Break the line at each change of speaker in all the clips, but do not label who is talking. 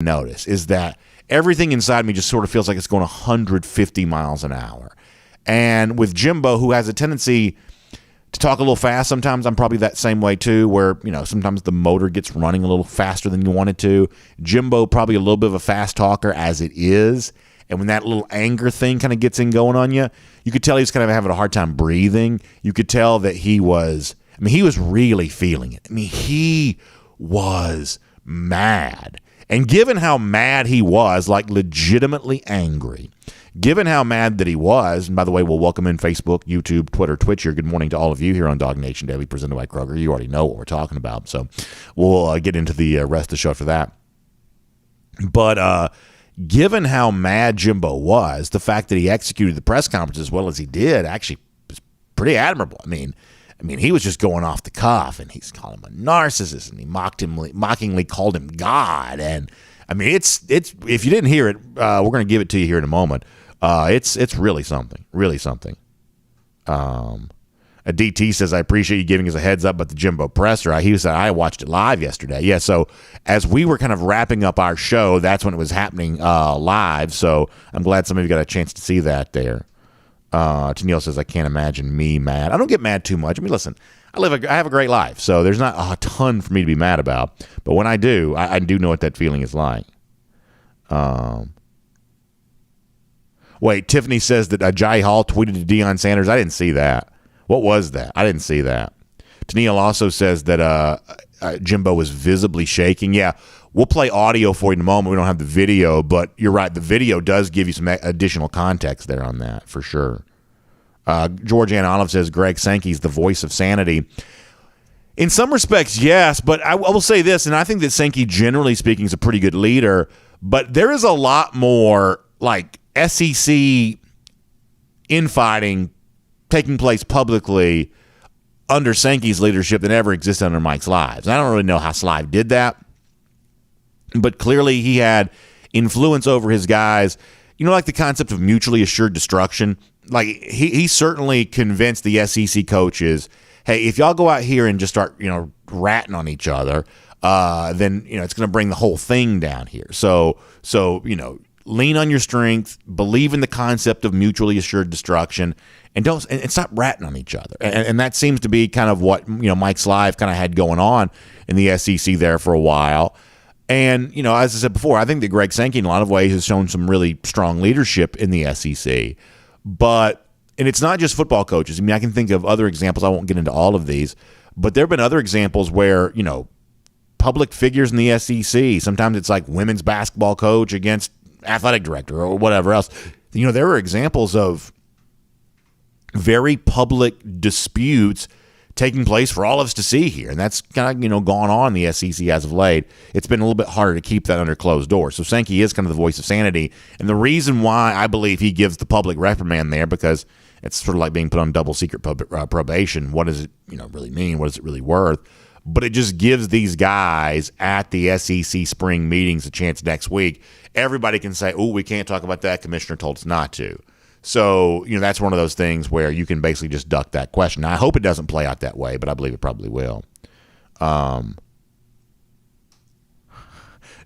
notice is that everything inside me just sort of feels like it's going 150 miles an hour. And with Jimbo, who has a tendency to talk a little fast sometimes, I'm probably that same way too, where, sometimes the motor gets running a little faster than you want it to. Jimbo probably a little bit of a fast talker as it is. And when that little anger thing kind of gets in going on you, you could tell he's kind of having a hard time breathing. You could tell that he was really feeling it. He was mad. And given how mad he was, like legitimately angry, given how mad that he was, and by the way, we'll welcome in Facebook, YouTube, Twitter, Twitch here. Good morning to all of you here on DawgNation Daily, presented by Kroger. You already know what we're talking about, so we'll get into the rest of the show for that. But given how mad Jimbo was, the fact that he executed the press conference as well as he did actually was pretty admirable. He was just going off the cuff, and he's calling him a narcissist, and he mockingly called him God. And it's if you didn't hear it, we're going to give it to you here in a moment. It's really something, really something. A DT says, I appreciate you giving us a heads up about the Jimbo presser. He said, I watched it live yesterday. Yeah, so as we were kind of wrapping up our show, that's when it was happening live. So I'm glad some of you got a chance to see that there. Tennille says, I can't imagine me mad. I don't get mad too much. Listen, I have a great life, so there's not a ton for me to be mad about. But when I do, I do know what that feeling is like. Wait, Tiffany says that Jai Hall tweeted to Deion Sanders. I didn't see that. What was that? I didn't see that. Tennille also says that Jimbo was visibly shaking. Yeah, we'll play audio for you in a moment. We don't have the video, but you're right. The video does give you some additional context there on that, for sure. Georgianne Olive says Greg Sankey's the voice of sanity. In some respects, yes, but I will say this, and I think that Sankey, generally speaking, is a pretty good leader, but there is a lot more like SEC infighting taking place publicly under Sankey's leadership than ever existed under Mike's Lives. And I don't really know how Slive did that, but clearly he had influence over his guys. Like the concept of mutually assured destruction. Like he certainly convinced the SEC coaches, hey, if y'all go out here and just start, ratting on each other, then, it's going to bring the whole thing down here. So, lean on your strength, believe in the concept of mutually assured destruction, and stop ratting on each other. And that seems to be kind of what, Mike Slive kind of had going on in the SEC there for a while. And, as I said before, I think that Greg Sankey in a lot of ways has shown some really strong leadership in the SEC. And it's not just football coaches. I can think of other examples. I won't get into all of these, but there have been other examples where, public figures in the SEC, sometimes it's like women's basketball coach against athletic director or whatever else. There are examples of very public disputes taking place for all of us to see here. And that's kind of, gone on in the SEC as of late. It's been a little bit harder to keep that under closed doors. So Sankey is kind of the voice of sanity. And the reason why I believe he gives the public reprimand there, because it's sort of like being put on double secret probation. What does it, really mean? What is it really worth? But it just gives these guys at the SEC spring meetings a chance next week. Everybody can say, we can't talk about that. Commissioner told us not to. So, that's one of those things where you can basically just duck that question. Now, I hope it doesn't play out that way, but I believe it probably will.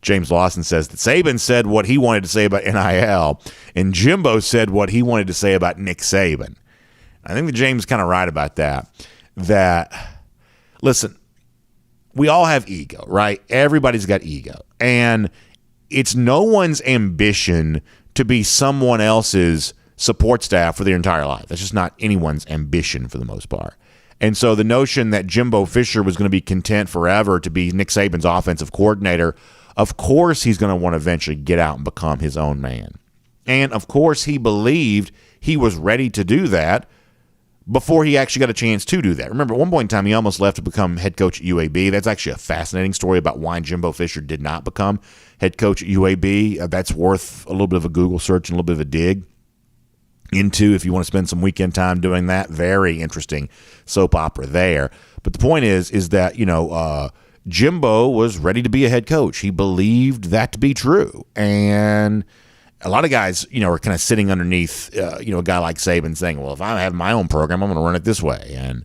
James Lawson says that Saban said what he wanted to say about NIL, and Jimbo said what he wanted to say about Nick Saban. I think that James is kind of right about that. Listen, we all have ego, right? Everybody's got ego. And it's no one's ambition to be someone else's support staff for their entire life. That's just not anyone's ambition for the most part. And so the notion that Jimbo Fisher was going to be content forever to be Nick Saban's offensive coordinator, of course he's going to want to eventually get out and become his own man. And of course he believed he was ready to do that before he actually got a chance to do that. Remember, at one point in time, he almost left to become head coach at UAB. That's actually a fascinating story about why Jimbo Fisher did not become head coach at UAB. That's worth a little bit of a Google search and a little bit of a dig into if you want to spend some weekend time doing that. Very interesting soap opera there. But the point is that, Jimbo was ready to be a head coach. He believed that to be true. And a lot of guys, are kind of sitting underneath, a guy like Saban saying, well, if I have my own program, I'm going to run it this way. And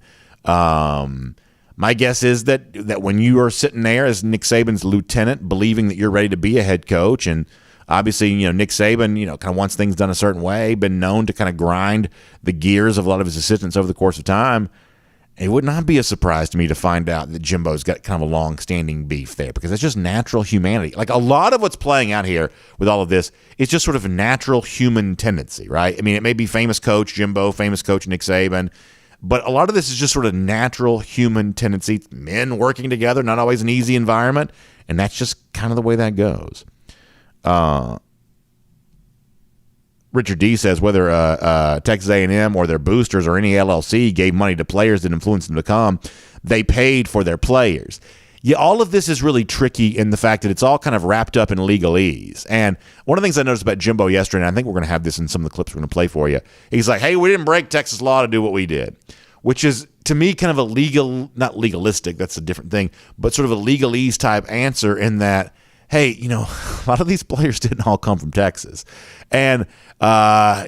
My guess is that when you are sitting there as Nick Saban's lieutenant, believing that you're ready to be a head coach, and obviously, Nick Saban, kind of wants things done a certain way, been known to kind of grind the gears of a lot of his assistants over the course of time. It would not be a surprise to me to find out that Jimbo's got kind of a long-standing beef there, because it's just natural humanity. Like, a lot of what's playing out here with all of this is just sort of a natural human tendency, right? I mean, it may be famous coach Jimbo, famous coach Nick Saban, but a lot of this is just sort of natural human tendency. Men working together, not always an easy environment, and that's just kind of the way that goes. Richard D says whether Texas A&M or their boosters or any LLC gave money to players that influenced them to come, they paid for their players. Yeah, all of this is really tricky in the fact that it's all kind of wrapped up in legalese. And one of the things I noticed about Jimbo yesterday, and I think we're going to have this in some of the clips we're going to play for you, he's like, hey, we didn't break Texas law to do what we did, which is, to me, kind of a not legalistic, that's a different thing, but sort of a legalese type answer in that, hey, a lot of these players didn't all come from Texas. And, a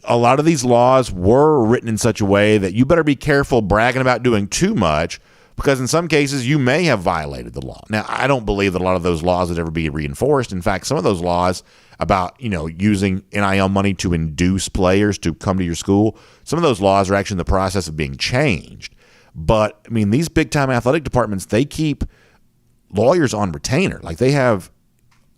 lot of these laws were written in such a way that you better be careful bragging about doing too much, because in some cases you may have violated the law. Now, I don't believe that a lot of those laws would ever be reinforced. In fact, some of those laws about, using NIL money to induce players to come to your school, some of those laws are actually in the process of being changed. But, I mean, these big-time athletic departments, they keep lawyers on retainer. Like, they have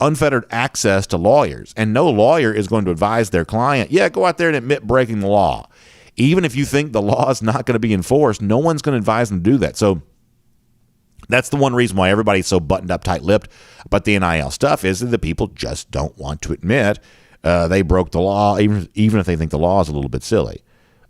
unfettered access to lawyers, and no lawyer is going to advise their client, go out there and admit breaking the law. Even if you think the law is not going to be enforced, no one's going to advise them to do that. So that's the one reason why everybody's so buttoned up, tight-lipped about the NIL stuff, is that the people just don't want to admit they broke the law, even if they think the law is a little bit silly.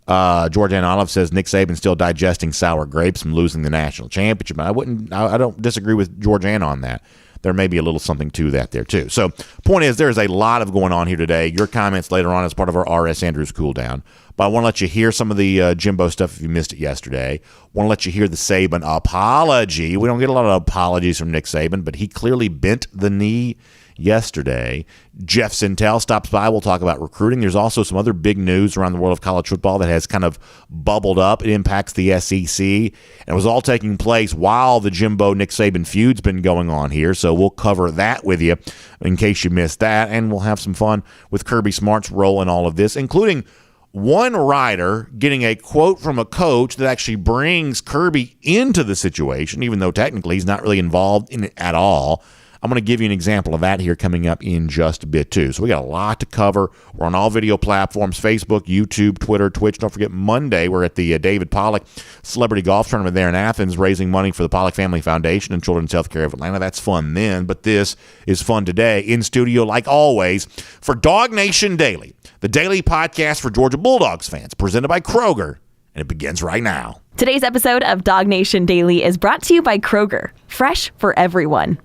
Georgianne Olive says Nick Saban's still digesting sour grapes from losing the national championship. I don't disagree with Georgianne on that. There may be a little something to that there, too. So, point is, there's a lot of going on here today. Your comments later on as part of our R.S. Andrews cool down. But I want to let you hear some of the Jimbo stuff if you missed it yesterday. Want to let you hear the Saban apology. We don't get a lot of apologies from Nick Saban, but he clearly bent the knee yesterday. Jeff Sintel stops by. We'll talk about recruiting. There's also some other big news around the world of college football that has kind of bubbled up. It impacts the SEC. And it was all taking place while the Jimbo-Nick Saban feud's been going on here. So we'll cover that with you in case you missed that. And we'll have some fun with Kirby Smart's role in all of this, including one writer getting a quote from a coach that actually brings Kirby into the situation, even though technically he's not really involved in it at all. I'm going to give you an example of that here coming up in just a bit, too. So we got a lot to cover. We're on all video platforms, Facebook, YouTube, Twitter, Twitch. Don't forget, Monday, we're at the David Pollock Celebrity Golf Tournament there in Athens, raising money for the Pollock Family Foundation and Children's Healthcare of Atlanta. That's fun then, but this is fun today. In studio, like always, for DawgNation Daily, the daily podcast for Georgia Bulldogs fans, presented by Kroger, and it begins right now.
Today's episode of DawgNation Daily is brought to you by Kroger, fresh for everyone.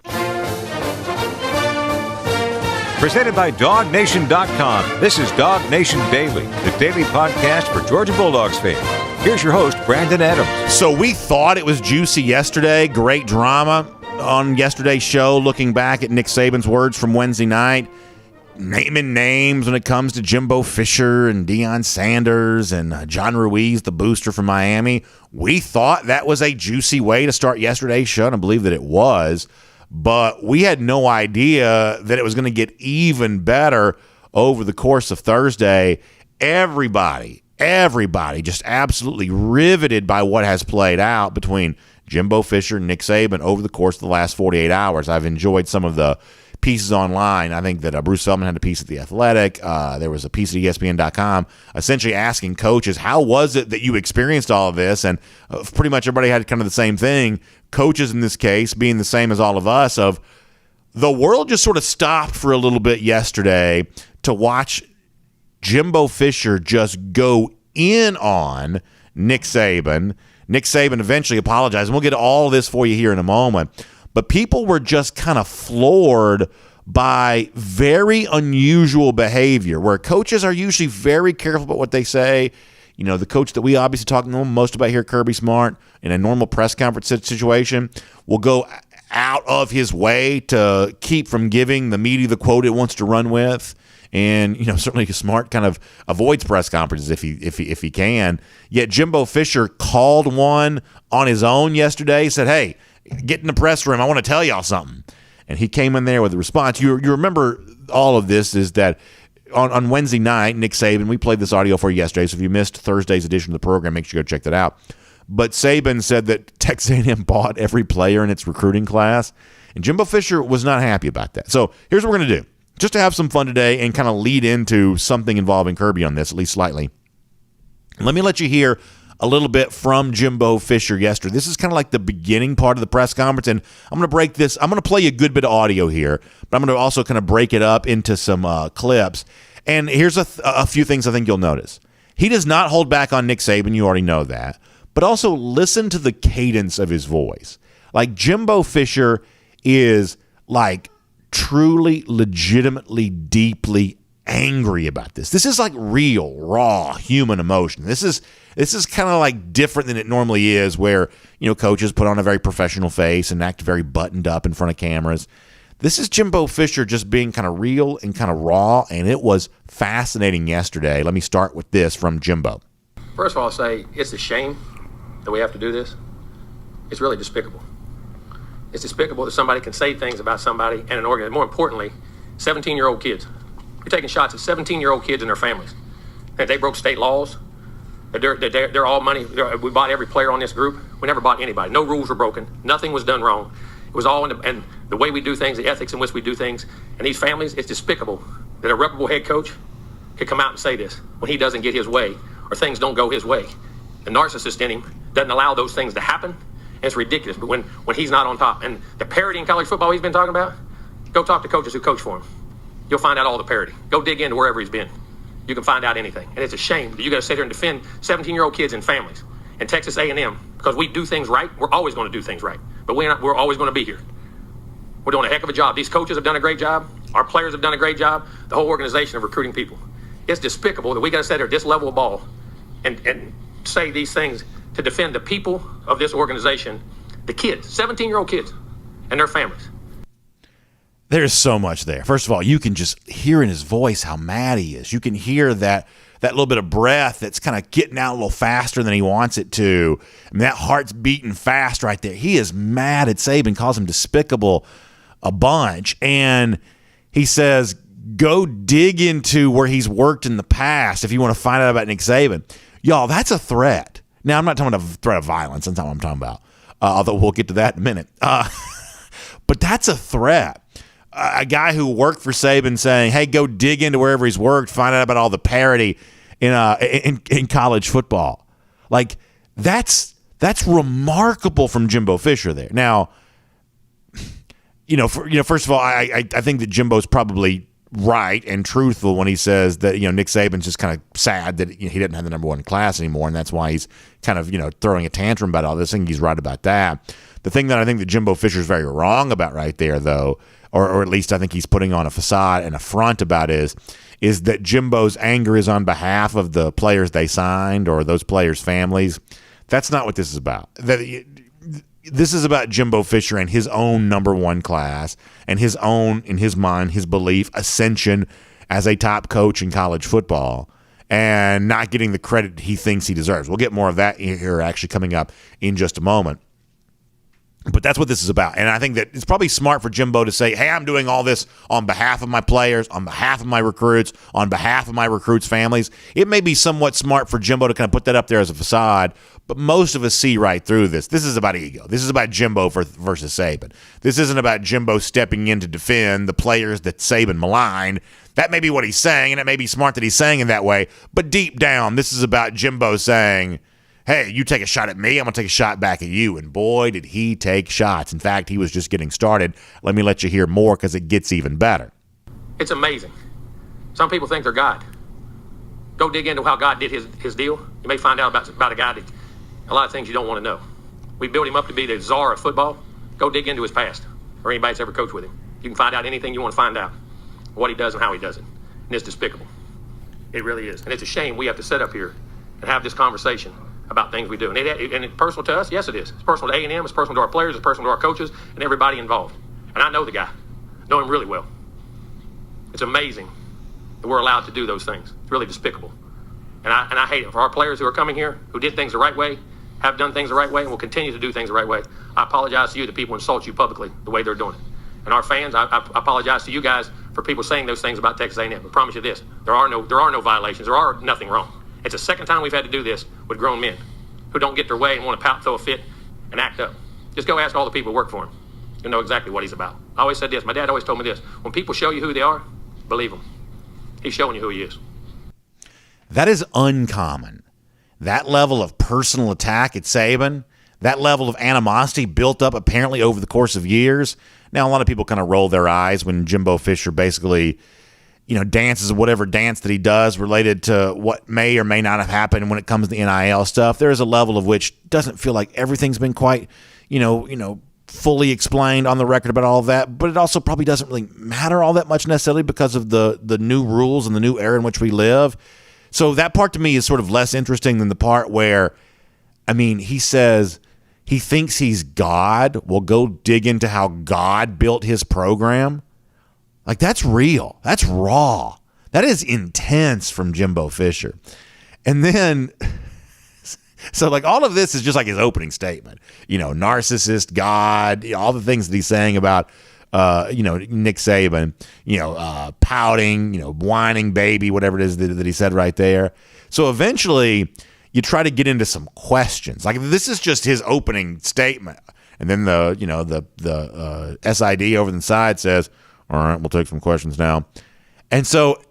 Presented by DawgNation.com. This is DawgNation Daily, the daily podcast for Georgia Bulldogs fans. Here's your host, Brandon Adams.
So we thought it was juicy yesterday. Great drama on yesterday's show, looking back at Nick Saban's words from Wednesday night, naming names when it comes to Jimbo Fisher and Deion Sanders and John Ruiz, the booster from Miami. We thought that was a juicy way to start yesterday's show, and I believe that it was. But we had no idea that it was going to get even better over the course of Thursday. Everybody just absolutely riveted by what has played out between Jimbo Fisher and Nick Saban over the course of the last 48 hours. I've enjoyed some of the pieces online. I think that Bruce Feldman had a piece at The Athletic. There was a piece at ESPN.com essentially asking coaches, how was it that you experienced all of this? And pretty much everybody had kind of the same thing. Coaches in this case being the same as all of us, of the world just sort of stopped for a little bit yesterday to watch Jimbo Fisher just go in on Nick Saban. Nick Saban eventually apologized, and we'll get to all of this for you here in a moment. But people were just kind of floored by very unusual behavior, where coaches are usually very careful about what they say. You know, the coach that we obviously talk most about here, Kirby Smart, in a normal press conference situation, will go out of his way to keep from giving the media the quote it wants to run with. And, certainly Smart kind of avoids press conferences if he can. Yet Jimbo Fisher called one on his own yesterday, said, hey, get in the press room. I want to tell y'all something. And he came in there with a response. You remember all of this is that on Wednesday night, Nick Saban, we played this audio for you yesterday, so if you missed Thursday's edition of the program, make sure you go check that out. But Saban said that Texas A&M bought every player in its recruiting class, and Jimbo Fisher was not happy about that. So here's what we're going to do. Just to have some fun today and kind of lead into something involving Kirby on this, at least slightly. Let me let you hear a little bit from Jimbo Fisher yesterday. This is kind of like the beginning part of the press conference, and I'm going to break this. I'm going to play you a good bit of audio here, but I'm going to also kind of break it up into some clips. And here's a few things I think you'll notice. He does not hold back on Nick Saban. You already know that. But also listen to the cadence of his voice. Like Jimbo Fisher is like truly, legitimately, deeply angry about this. This is like real, raw human emotion. This is kind of like different than it normally is, where coaches put on a very professional face and act very buttoned up in front of cameras. This is Jimbo Fisher just being kind of real and kind of raw, and it was fascinating yesterday. Let me start with this from Jimbo.
First of all, I'll say it's a shame that we have to do this. It's really despicable. It's despicable that somebody can say things about somebody and an organization. More importantly, 17-year-old kids. You're taking shots at 17-year-old kids and their families. And they broke state laws. They're all money. We bought every player on this group. We never bought anybody. No rules were broken. Nothing was done wrong. It was all and the way we do things, the ethics in which we do things. And these families, it's despicable that a reputable head coach could come out and say this when he doesn't get his way or things don't go his way. The narcissist in him doesn't allow those things to happen. And it's ridiculous. But when he's not on top, and the parity in college football he's been talking about, go talk to coaches who coach for him. You'll find out all the parity. Go dig into wherever he's been. You can find out anything. And it's a shame that you got to sit here and defend 17-year-old kids and families and Texas A&M because we do things right. We're always going to do things right. But we're always going to be here. We're doing a heck of a job. These coaches have done a great job. Our players have done a great job. The whole organization of recruiting people. It's despicable that we got to sit here at this level of ball and say these things to defend the people of this organization, the kids, 17-year-old kids and their families.
There's so much there. First of all, you can just hear in his voice how mad he is. You can hear that little bit of breath that's kind of getting out a little faster than he wants it to. I mean, that heart's beating fast right there. He is mad at Saban, calls him despicable a bunch. And he says, go dig into where he's worked in the past if you want to find out about Nick Saban. Y'all, that's a threat. Now, I'm not talking about a threat of violence. That's not what I'm talking about. Although we'll get to that in a minute. But that's a threat. A guy who worked for Saban saying, hey, go dig into wherever he's worked, find out about all the parity in college football. Like, that's remarkable from Jimbo Fisher there. Now, first of all, I think that Jimbo's probably right and truthful when he says that, Nick Saban's just kind of sad that he didn't have the number one class anymore, and that's why he's kind of, throwing a tantrum about all this. I think he's right about that. The thing that I think that Jimbo Fisher's very wrong about right there, though, or at least I think he's putting on a facade and a front about is that Jimbo's anger is on behalf of the players they signed or those players' families. That's not what this is about. This is about Jimbo Fisher and his own number one class and his own, in his mind, his belief, ascension as a top coach in college football and not getting the credit he thinks he deserves. We'll get more of that here actually coming up in just a moment. But that's what this is about. And I think that it's probably smart for Jimbo to say, hey, I'm doing all this on behalf of my players, on behalf of my recruits, on behalf of my recruits' families. It may be somewhat smart for Jimbo to kind of put that up there as a facade, but most of us see right through this. This is about ego. This is about Jimbo versus Saban. This isn't about Jimbo stepping in to defend the players that Saban maligned. That may be what he's saying, and it may be smart that he's saying it that way. But deep down, this is about Jimbo saying, hey, you take a shot at me, I'm going to take a shot back at you. And boy, did he take shots. In fact, he was just getting started. Let me let you hear more because it gets even better.
It's amazing. Some people think they're God. Go dig into how God did his deal. You may find out about a guy that a lot of things you don't want to know. We built him up to be the czar of football. Go dig into his past or anybody that's ever coached with him. You can find out anything you want to find out, what he does and how he does it. And it's despicable. It really is. And it's a shame we have to sit up here and have this conversation about things we do. And it's personal to us? Yes, it is. It's personal to A&M. It's personal to our players. It's personal to our coaches and everybody involved. And I know the guy. Know him really well. It's amazing that we're allowed to do those things. It's really despicable. And I hate it. For our players who are coming here, who did things the right way, have done things the right way, and will continue to do things the right way, I apologize to you that people insult you publicly the way they're doing it. And our fans, I apologize to you guys for people saying those things about Texas A&M. I promise you this, there are no violations. There are nothing wrong. It's the second time we've had to do this with grown men who don't get their way and want to pout, throw a fit, and act up. Just go ask all the people who work for him. You'll know exactly what he's about. I always said this. My dad always told me this. When people show you who they are, believe them. He's showing you who he is.
That is uncommon. That level of personal attack at Saban, that level of animosity built up apparently over the course of years. Now, a lot of people kind of roll their eyes when Jimbo Fisher basically, dances whatever dance that he does related to what may or may not have happened when it comes to the NIL stuff. There is a level of which doesn't feel like everything's been quite, fully explained on the record about all of that, but it also probably doesn't really matter all that much necessarily because of the new rules and the new era in which we live. So that part to me is sort of less interesting than the part where, he says he thinks he's God. Well, go dig into how God built his program. Like, that's real. That's raw. That is intense from Jimbo Fisher. And then, so like all of this is just like his opening statement. Narcissist, God, all the things that he's saying about Nick Saban, pouting, whining baby, whatever it is that he said right there. So eventually you try to get into some questions. Like, this is just his opening statement. And then the SID over the side says, all right, we'll take some questions now. And so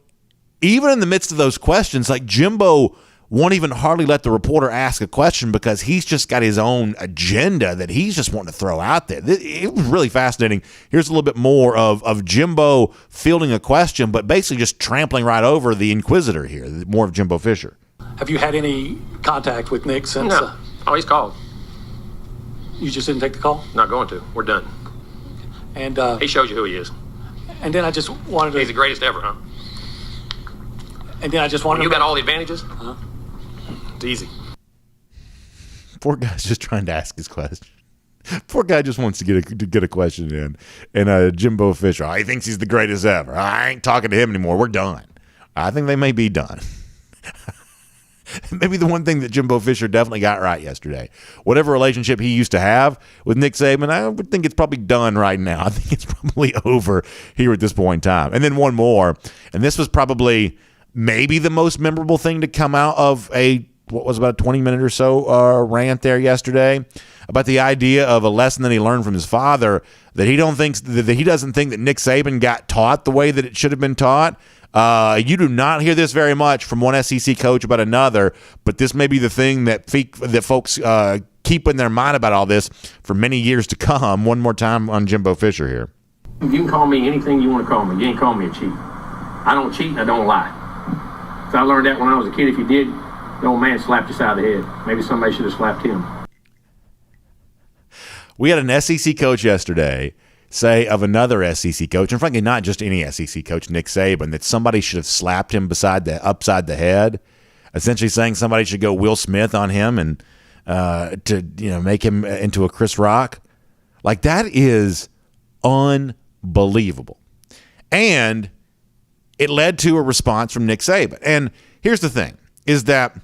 even in the midst of those questions, like Jimbo won't even hardly let the reporter ask a question because he's just got his own agenda that he's just wanting to throw out there. It was really fascinating. Here's a little bit more of Jimbo fielding a question, but basically just trampling right over the inquisitor here. More of Jimbo Fisher.
Have you had any contact with Nick since?
No. Oh, he's called.
You just didn't take the call?
Not going to. We're done.
And
he shows you who he is.
And then I just wanted to.
He's the greatest ever, huh?
And then I just wanted.
You got all the advantages.
Huh?
It's easy.
Poor guy's just trying to ask his question. Poor guy just wants to get a question in. And Jimbo Fisher, he thinks he's the greatest ever. I ain't talking to him anymore. We're done. I think they may be done. Maybe the one thing that Jimbo Fisher definitely got right yesterday. Whatever relationship he used to have with Nick Saban, I would think it's probably done right now. I think it's probably over here at this point in time. And then one more, and this was probably maybe the most memorable thing to come out of what was about a 20-minute or so rant there yesterday about the idea of a lesson that he learned from his father that he doesn't think that Nick Saban got taught the way that it should have been taught. You do not hear this very much from one SEC coach about another, but this may be the thing that folks keep in their mind about all this for many years to come. One more time on Jimbo Fisher here.
You can call me anything you want to call me. You ain't call me a cheat. I don't cheat and I don't lie. So I learned that when I was a kid. If you did, the old man slapped you side of the head. Maybe somebody should have slapped him.
We had an SEC coach yesterday say of another SEC coach, and frankly, not just any SEC coach, Nick Saban, that somebody should have slapped him upside the head, essentially saying somebody should go Will Smith on him and to make him into a Chris Rock. Like, that is unbelievable. And it led to a response from Nick Saban. And here's the thing, is that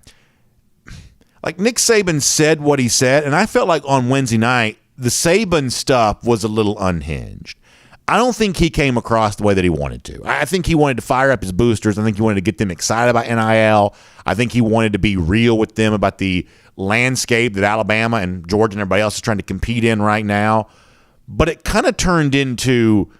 like Nick Saban said what he said, and I felt like on Wednesday night, the Saban stuff was a little unhinged. I don't think he came across the way that he wanted to. I think he wanted to fire up his boosters. I think he wanted to get them excited about NIL. I think he wanted to be real with them about the landscape that Alabama and Georgia and everybody else is trying to compete in right now. But it kind of turned into,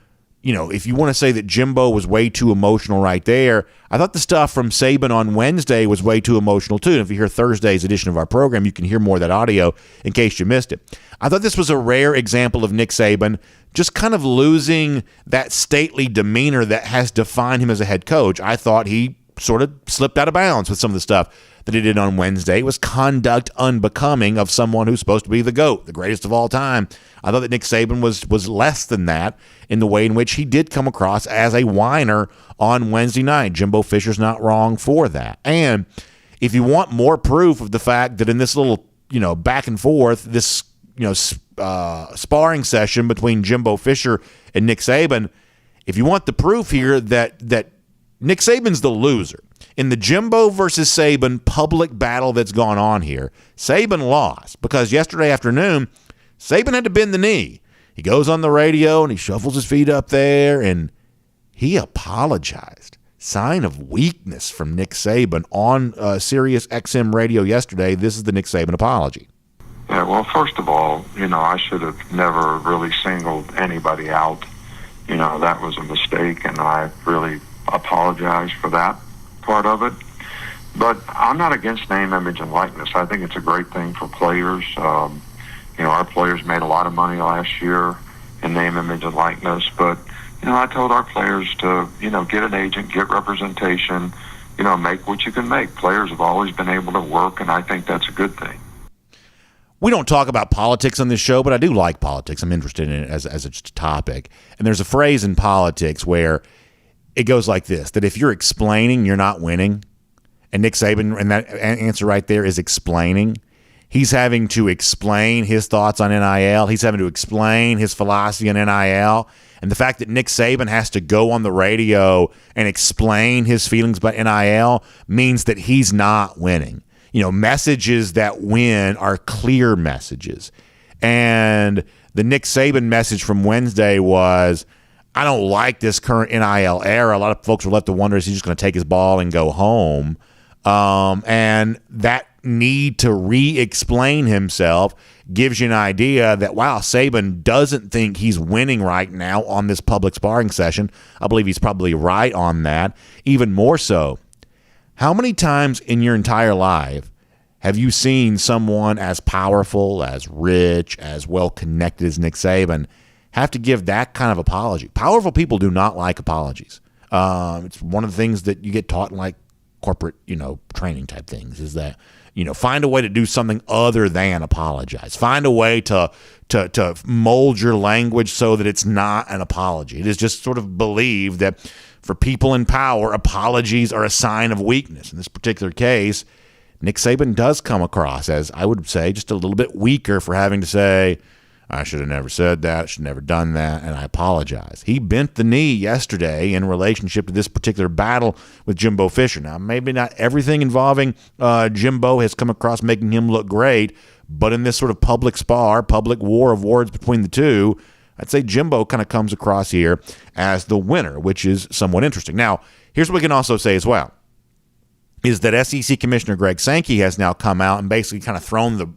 if you want to say that Jimbo was way too emotional right there, I thought the stuff from Saban on Wednesday was way too emotional too. And if you hear Thursday's edition of our program, you can hear more of that audio in case you missed it. I thought this was a rare example of Nick Saban just kind of losing that stately demeanor that has defined him as a head coach. I thought he sort of slipped out of bounds with some of the stuff that he did on Wednesday. It was conduct unbecoming of someone who's supposed to be the GOAT, the greatest of all time. I thought that Nick Saban was less than that in the way in which he did come across as a whiner on Wednesday night. Jimbo Fisher's not wrong for that. And if you want more proof of the fact that in this little, back and forth, this, sparring session between Jimbo Fisher and Nick Saban, if you want the proof here that Nick Saban's the loser. In the Jimbo versus Saban public battle that's gone on here, Saban lost because yesterday afternoon, Saban had to bend the knee. He goes on the radio and he shuffles his feet up there and he apologized. Sign of weakness from Nick Saban on Sirius XM radio yesterday. This is the Nick Saban apology.
Yeah, well, first of all, I should have never really singled anybody out. That was a mistake, and I really apologize for that part of it. But I'm not against name, image, and likeness. I think it's a great thing for players. Our players made a lot of money last year in name, image, and likeness, but I told our players to, get an agent, get representation, make what you can make. Players have always been able to work, and I think that's a good thing.
We don't talk about politics on this show, but I do like politics. I'm interested in it as a topic. And there's a phrase in politics where it goes like this, that if you're explaining, you're not winning. And Nick Saban, and that answer right there is explaining. He's having to explain his thoughts on NIL. He's having to explain his philosophy on NIL. And the fact that Nick Saban has to go on the radio and explain his feelings about NIL means that he's not winning. Messages that win are clear messages. And the Nick Saban message from Wednesday was, I don't like this current NIL era. A lot of folks were left to wonder, is he just going to take his ball and go home? And that need to re-explain himself gives you an idea that, wow, Saban doesn't think he's winning right now on this public sparring session. I believe he's probably right on that. Even more so, how many times in your entire life have you seen someone as powerful, as rich, as well-connected as Nick Saban have to give that kind of apology? Powerful people do not like apologies. It's one of the things that you get taught in like corporate, training type things is that, find a way to do something other than apologize. Find a way to mold your language so that it's not an apology. It is just sort of believed that for people in power, apologies are a sign of weakness. In this particular case, Nick Saban does come across as, I would say, just a little bit weaker for having to say, I should have never said that, should have never done that, and I apologize. He bent the knee yesterday in relationship to this particular battle with Jimbo Fisher. Now, maybe not everything involving Jimbo has come across making him look great, but in this sort of public spar, public war of words between the two, I'd say Jimbo kind of comes across here as the winner, which is somewhat interesting. Now, here's what we can also say as well, is that SEC Commissioner Greg Sankey has now come out and basically kind of thrown the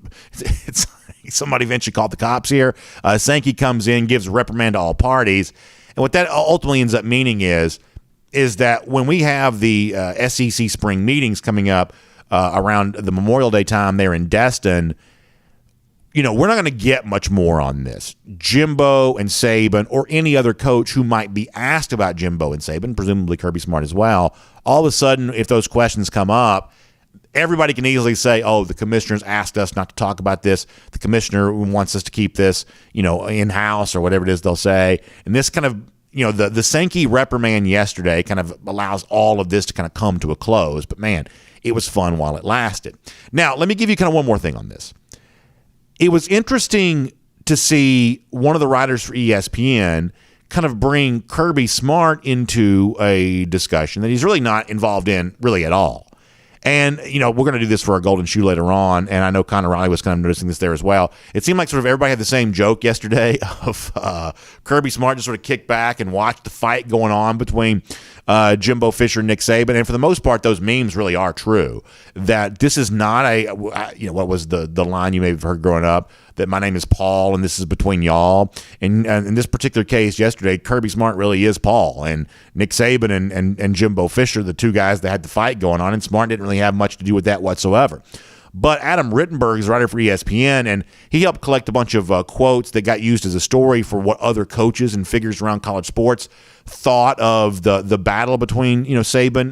it's somebody eventually called the cops here. Sankey comes in, gives a reprimand to all parties. And what that ultimately ends up meaning is that when we have the SEC spring meetings coming up around the Memorial Day time there in Destin, we're not going to get much more on this. Jimbo and Saban, or any other coach who might be asked about Jimbo and Saban, presumably Kirby Smart as well, all of a sudden, if those questions come up, everybody can easily say, oh, the commissioner's asked us not to talk about this. The commissioner wants us to keep this, in-house or whatever it is they'll say. And this kind of, the Sankey reprimand yesterday kind of allows all of this to kind of come to a close. But, man, it was fun while it lasted. Now, let me give you kind of one more thing on this. It was interesting to see one of the writers for ESPN kind of bring Kirby Smart into a discussion that he's really not involved in really at all. And, we're going to do this for our Golden Shoe later on, and I know Connor Riley was kind of noticing this there as well. It seemed like sort of everybody had the same joke yesterday of Kirby Smart just sort of kicked back and watched the fight going on between Jimbo Fisher and Nick Saban. And for the most part, those memes really are true. That this is not what was the line you may have heard growing up, that my name is Paul and this is between y'all. And in this particular case yesterday, Kirby Smart really is Paul. And Nick Saban and Jimbo Fisher, the two guys that had the fight going on, and Smart didn't really have much to do with that whatsoever. But Adam Rittenberg is a writer for ESPN, and he helped collect a bunch of quotes that got used as a story for what other coaches and figures around college sports thought of the battle between Saban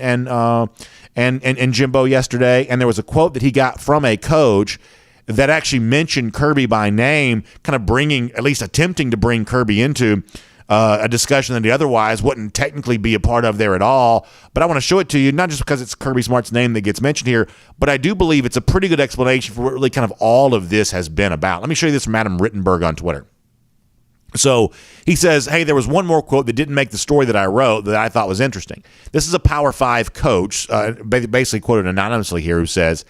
and Jimbo yesterday. And there was a quote that he got from a coach that actually mentioned Kirby by name, kind of at least attempting to bring Kirby into a discussion that he otherwise wouldn't technically be a part of there at all. But I want to show it to you, not just because it's Kirby Smart's name that gets mentioned here, but I do believe it's a pretty good explanation for what really kind of all of this has been about. Let me show you this from Adam Rittenberg on Twitter. So he says, hey, there was one more quote that didn't make the story that I wrote that I thought was interesting. This is a Power 5 coach, basically quoted anonymously here, who says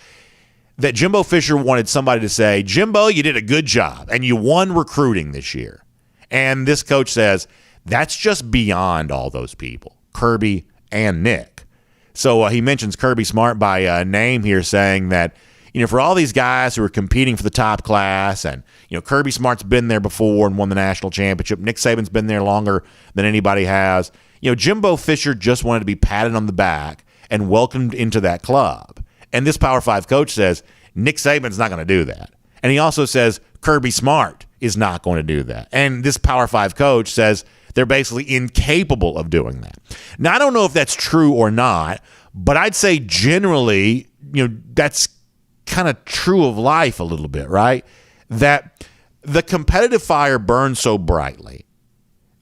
that Jimbo Fisher wanted somebody to say, Jimbo, you did a good job, and you won recruiting this year. And this coach says, that's just beyond all those people, Kirby and Nick. So he mentions Kirby Smart by name here, saying that, for all these guys who are competing for the top class, and, Kirby Smart's been there before and won the national championship. Nick Saban's been there longer than anybody has. Jimbo Fisher just wanted to be patted on the back and welcomed into that club. And this Power 5 coach says Nick Saban's not going to do that. And he also says Kirby Smart is not going to do that. And this Power 5 coach says they're basically incapable of doing that. Now, I don't know if that's true or not, but I'd say generally, that's kind of true of life a little bit, right? That the competitive fire burns so brightly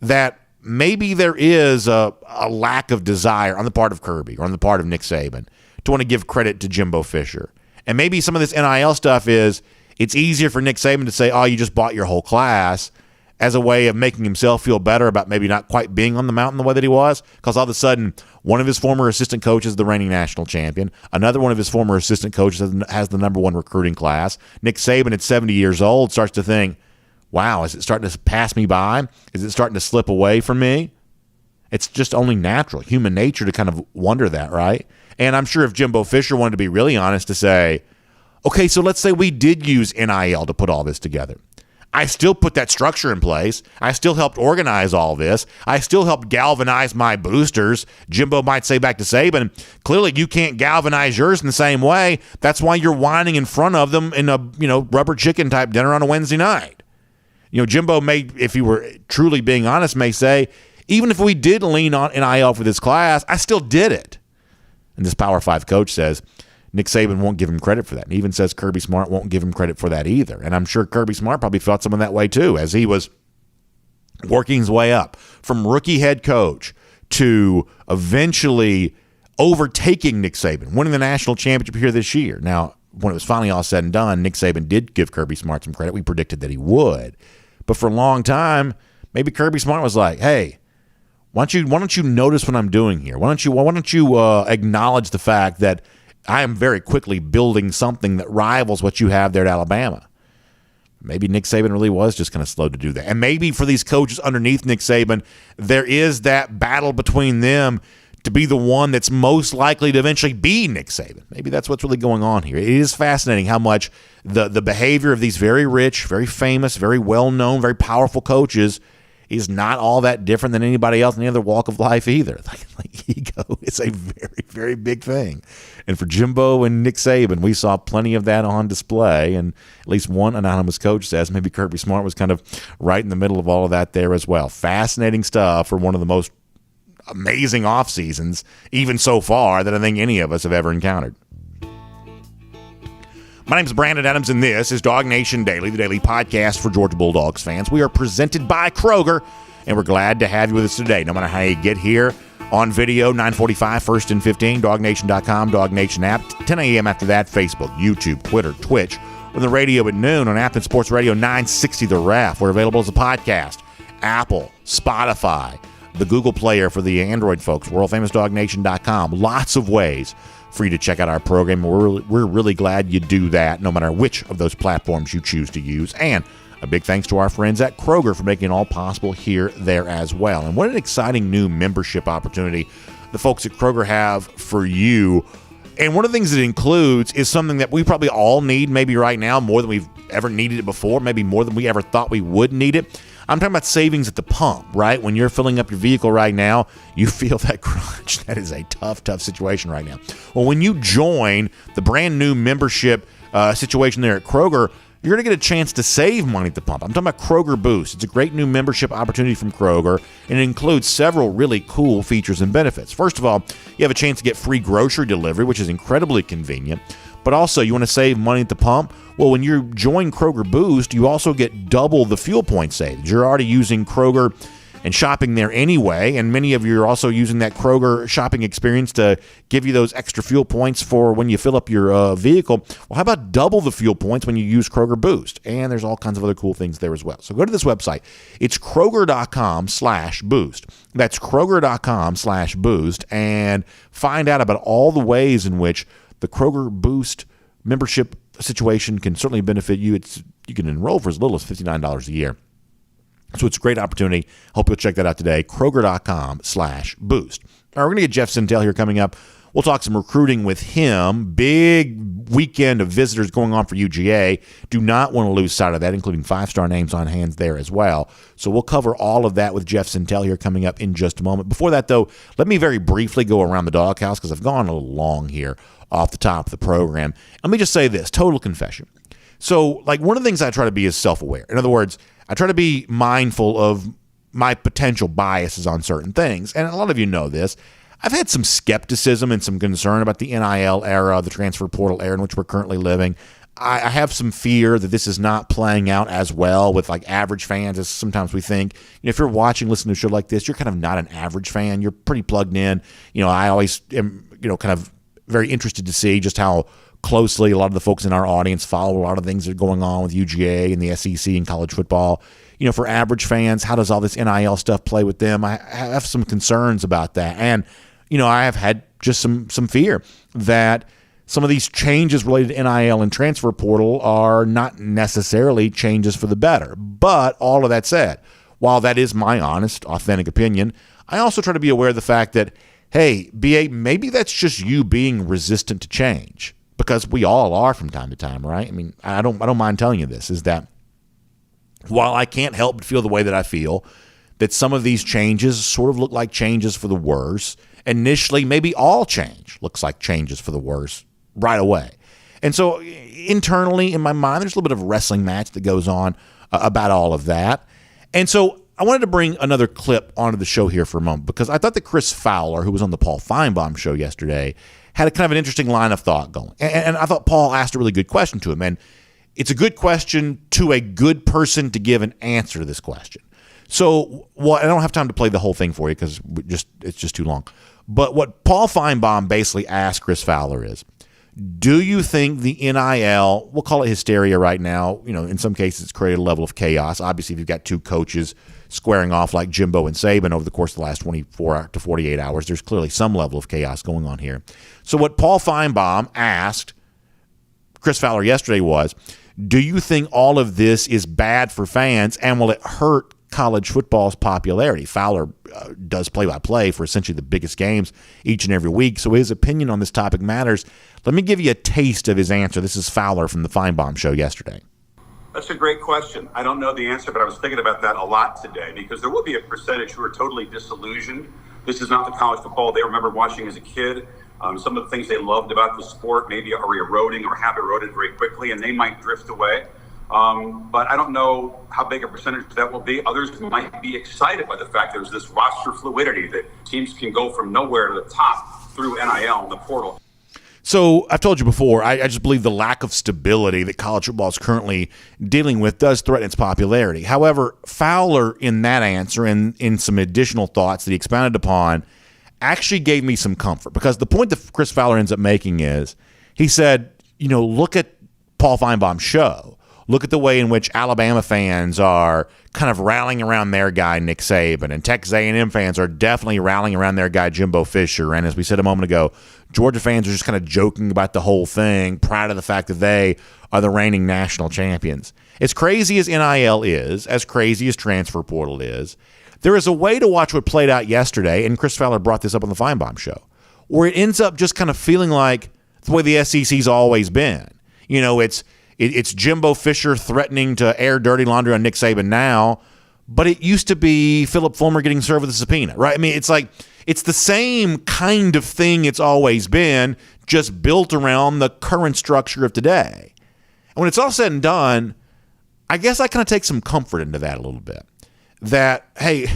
that maybe there is a lack of desire on the part of Kirby or on the part of Nick Saban to want to give credit to Jimbo Fisher. And maybe some of this NIL stuff is it's easier for Nick Saban to say, oh, you just bought your whole class, as a way of making himself feel better about maybe not quite being on the mountain the way that he was, because all of a sudden one of his former assistant coaches is the reigning national champion. Another one of his former assistant coaches has the number one recruiting class. Nick Saban at 70 years old starts to think, wow, is it starting to pass me by? Is it starting to slip away from me? It's just only natural, human nature to kind of wonder that, right? And I'm sure if Jimbo Fisher wanted to be really honest to say, okay, so let's say we did use NIL to put all this together. I still put that structure in place. I still helped organize all this. I still helped galvanize my boosters. Jimbo might say back to Saban, clearly you can't galvanize yours in the same way. That's why you're whining in front of them in a rubber chicken type dinner on a Wednesday night. Jimbo may, if he were truly being honest, may say, even if we did lean on NIL for this class, I still did it. And this Power 5 coach says, Nick Saban won't give him credit for that. And even says Kirby Smart won't give him credit for that either. And I'm sure Kirby Smart probably felt something that way too, as he was working his way up from rookie head coach to eventually overtaking Nick Saban, winning the national championship here this year. Now, when it was finally all said and done, Nick Saban did give Kirby Smart some credit. We predicted that he would. But for a long time, maybe Kirby Smart was like, hey, why don't you notice what I'm doing here? Why don't you acknowledge the fact that I am very quickly building something that rivals what you have there at Alabama. Maybe Nick Saban really was just kind of slow to do that. And maybe for these coaches underneath Nick Saban, there is that battle between them to be the one that's most likely to eventually be Nick Saban. Maybe that's what's really going on here. It is fascinating how much the behavior of these very rich, very famous, very well-known, very powerful coaches is not all that different than anybody else in any other walk of life either. Like ego is a very, very big thing. And for Jimbo and Nick Saban, we saw plenty of that on display. And at least one anonymous coach says maybe Kirby Smart was kind of right in the middle of all of that there as well. Fascinating stuff for one of the most amazing off seasons, even so far, that I think any of us have ever encountered. My name is Brandon Adams, and this is DawgNation Daily, the daily podcast for Georgia Bulldogs fans. We are presented by Kroger, and we're glad to have you with us today. No matter how you get here, on video, 9:45, 1st and 15, DawgNation.com, DawgNation app, 10 a.m. after that, Facebook, YouTube, Twitter, Twitch, or the radio at noon on Athens Sports Radio 960 The Ref. We're available as a podcast, Apple, Spotify, the Google Player for the Android folks, worldfamousDawgNation.com. Lots of ways for you to check out our program. We're really glad you do that, no matter which of those platforms you choose to use. And a big thanks to our friends at Kroger for making it all possible here, there as well. And what an exciting new membership opportunity the folks at Kroger have for you. And one of the things it includes is something that we probably all need maybe right now more than we've ever needed it before, maybe more than we ever thought we would need it. I'm talking about savings at the pump, right? When you're filling up your vehicle right now, you feel that crunch. That is a tough, tough situation right now. Well, when you join the brand new membership situation there at Kroger, you're going to get a chance to save money at the pump. I'm talking about Kroger Boost. It's a great new membership opportunity from Kroger, and it includes several really cool features and benefits. First of all, you have a chance to get free grocery delivery, which is incredibly convenient. But also, you want to save money at the pump? Well, when you join Kroger Boost, you also get double the fuel point savings. You're already using Kroger and shopping there anyway, and many of you are also using that Kroger shopping experience to give you those extra fuel points for when you fill up your vehicle, well, how about double the fuel points when you use Kroger Boost? And there's all kinds of other cool things there as well. So go to this website. It's Kroger.com/boost. That's Kroger.com/boost, and find out about all the ways in which the Kroger Boost membership situation can certainly benefit you. You can enroll for as little as $59 a year. So it's a great opportunity. Hope you'll check that out today. Kroger.com/boost. All right, we're going to get Jeff Sintel here coming up. We'll talk some recruiting with him. Big weekend of visitors going on for UGA. Do not want to lose sight of that, including 5-star names on hand there as well. So we'll cover all of that with Jeff Sintel here coming up in just a moment. Before that, though, let me very briefly go around the doghouse because I've gone a little long here off the top of the program. Let me just say this, total confession. So, one of the things I try to be is self-aware. In other words, I try to be mindful of my potential biases on certain things. And a lot of you know this. I've had some skepticism and some concern about the NIL era, the transfer portal era in which we're currently living. I have some fear that this is not playing out as well with average fans as sometimes we think. If you're watching, listening to a show like this, you're kind of not an average fan. You're pretty plugged in. I always am, kind of very interested to see just how closely a lot of the folks in our audience follow a lot of things that are going on with UGA and the SEC and college football. For average fans, how does all this NIL stuff play with them? I have some concerns about that. And, I have had just some fear that some of these changes related to NIL and transfer portal are not necessarily changes for the better. But all of that said, while that is my honest, authentic opinion, I also try to be aware of the fact that, hey, BA, maybe that's just you being resistant to change. Because we all are from time to time, right? I mean, I don't mind telling you this, is that while I can't help but feel the way that I feel, that some of these changes sort of look like changes for the worse. Initially, maybe all change looks like changes for the worse right away. And so internally in my mind, there's a little bit of a wrestling match that goes on about all of that. And so I wanted to bring another clip onto the show here for a moment because I thought that Chris Fowler, who was on the Paul Feinbaum show yesterday, had a kind of an interesting line of thought going. And I thought Paul asked a really good question to him. And it's a good question to a good person to give an answer to this question. So, I don't have time to play the whole thing for you because it's just too long. But what Paul Feinbaum basically asked Chris Fowler is, do you think the NIL, we'll call it hysteria right now, in some cases it's created a level of chaos. Obviously, if you've got two coaches squaring off like Jimbo and Saban over the course of the last 24 to 48 hours, there's clearly some level of chaos going on here. So what Paul Feinbaum asked Chris Fowler yesterday was, do you think all of this is bad for fans and will it hurt college football's popularity? Fowler does play-by-play for essentially the biggest games each and every week, so his opinion on this topic matters. Let me give you a taste of his answer. This is Fowler from the Feinbaum show yesterday.
That's a great question. I don't know the answer, but I was thinking about that a lot today because there will be a percentage who are totally disillusioned. This is not the college football they remember watching as a kid. Some of the things they loved about the sport maybe are eroding or have eroded very quickly, and they might drift away. But I don't know how big a percentage that will be. Others might be excited by the fact there's this roster fluidity that teams can go from nowhere to the top through NIL and the portal.
So I've told you before, I just believe the lack of stability that college football is currently dealing with does threaten its popularity. However, Fowler in that answer and in some additional thoughts that he expounded upon actually gave me some comfort because the point that Chris Fowler ends up making is he said, look at Paul Feinbaum's show. Look at the way in which Alabama fans are kind of rallying around their guy, Nick Saban, and Texas A&M fans are definitely rallying around their guy, Jimbo Fisher. And as we said a moment ago, Georgia fans are just kind of joking about the whole thing, proud of the fact that they are the reigning national champions. As crazy as NIL is, as crazy as transfer portal is, there is a way to watch what played out yesterday, and Chris Fowler brought this up on the Feinbaum show, where it ends up just kind of feeling like the way the SEC's always been. It's Jimbo Fisher threatening to air dirty laundry on Nick Saban now, but it used to be Philip Fulmer getting served with a subpoena, right? I mean, it's the same kind of thing it's always been, just built around the current structure of today. And when it's all said and done, I guess I kind of take some comfort into that a little bit. That, hey,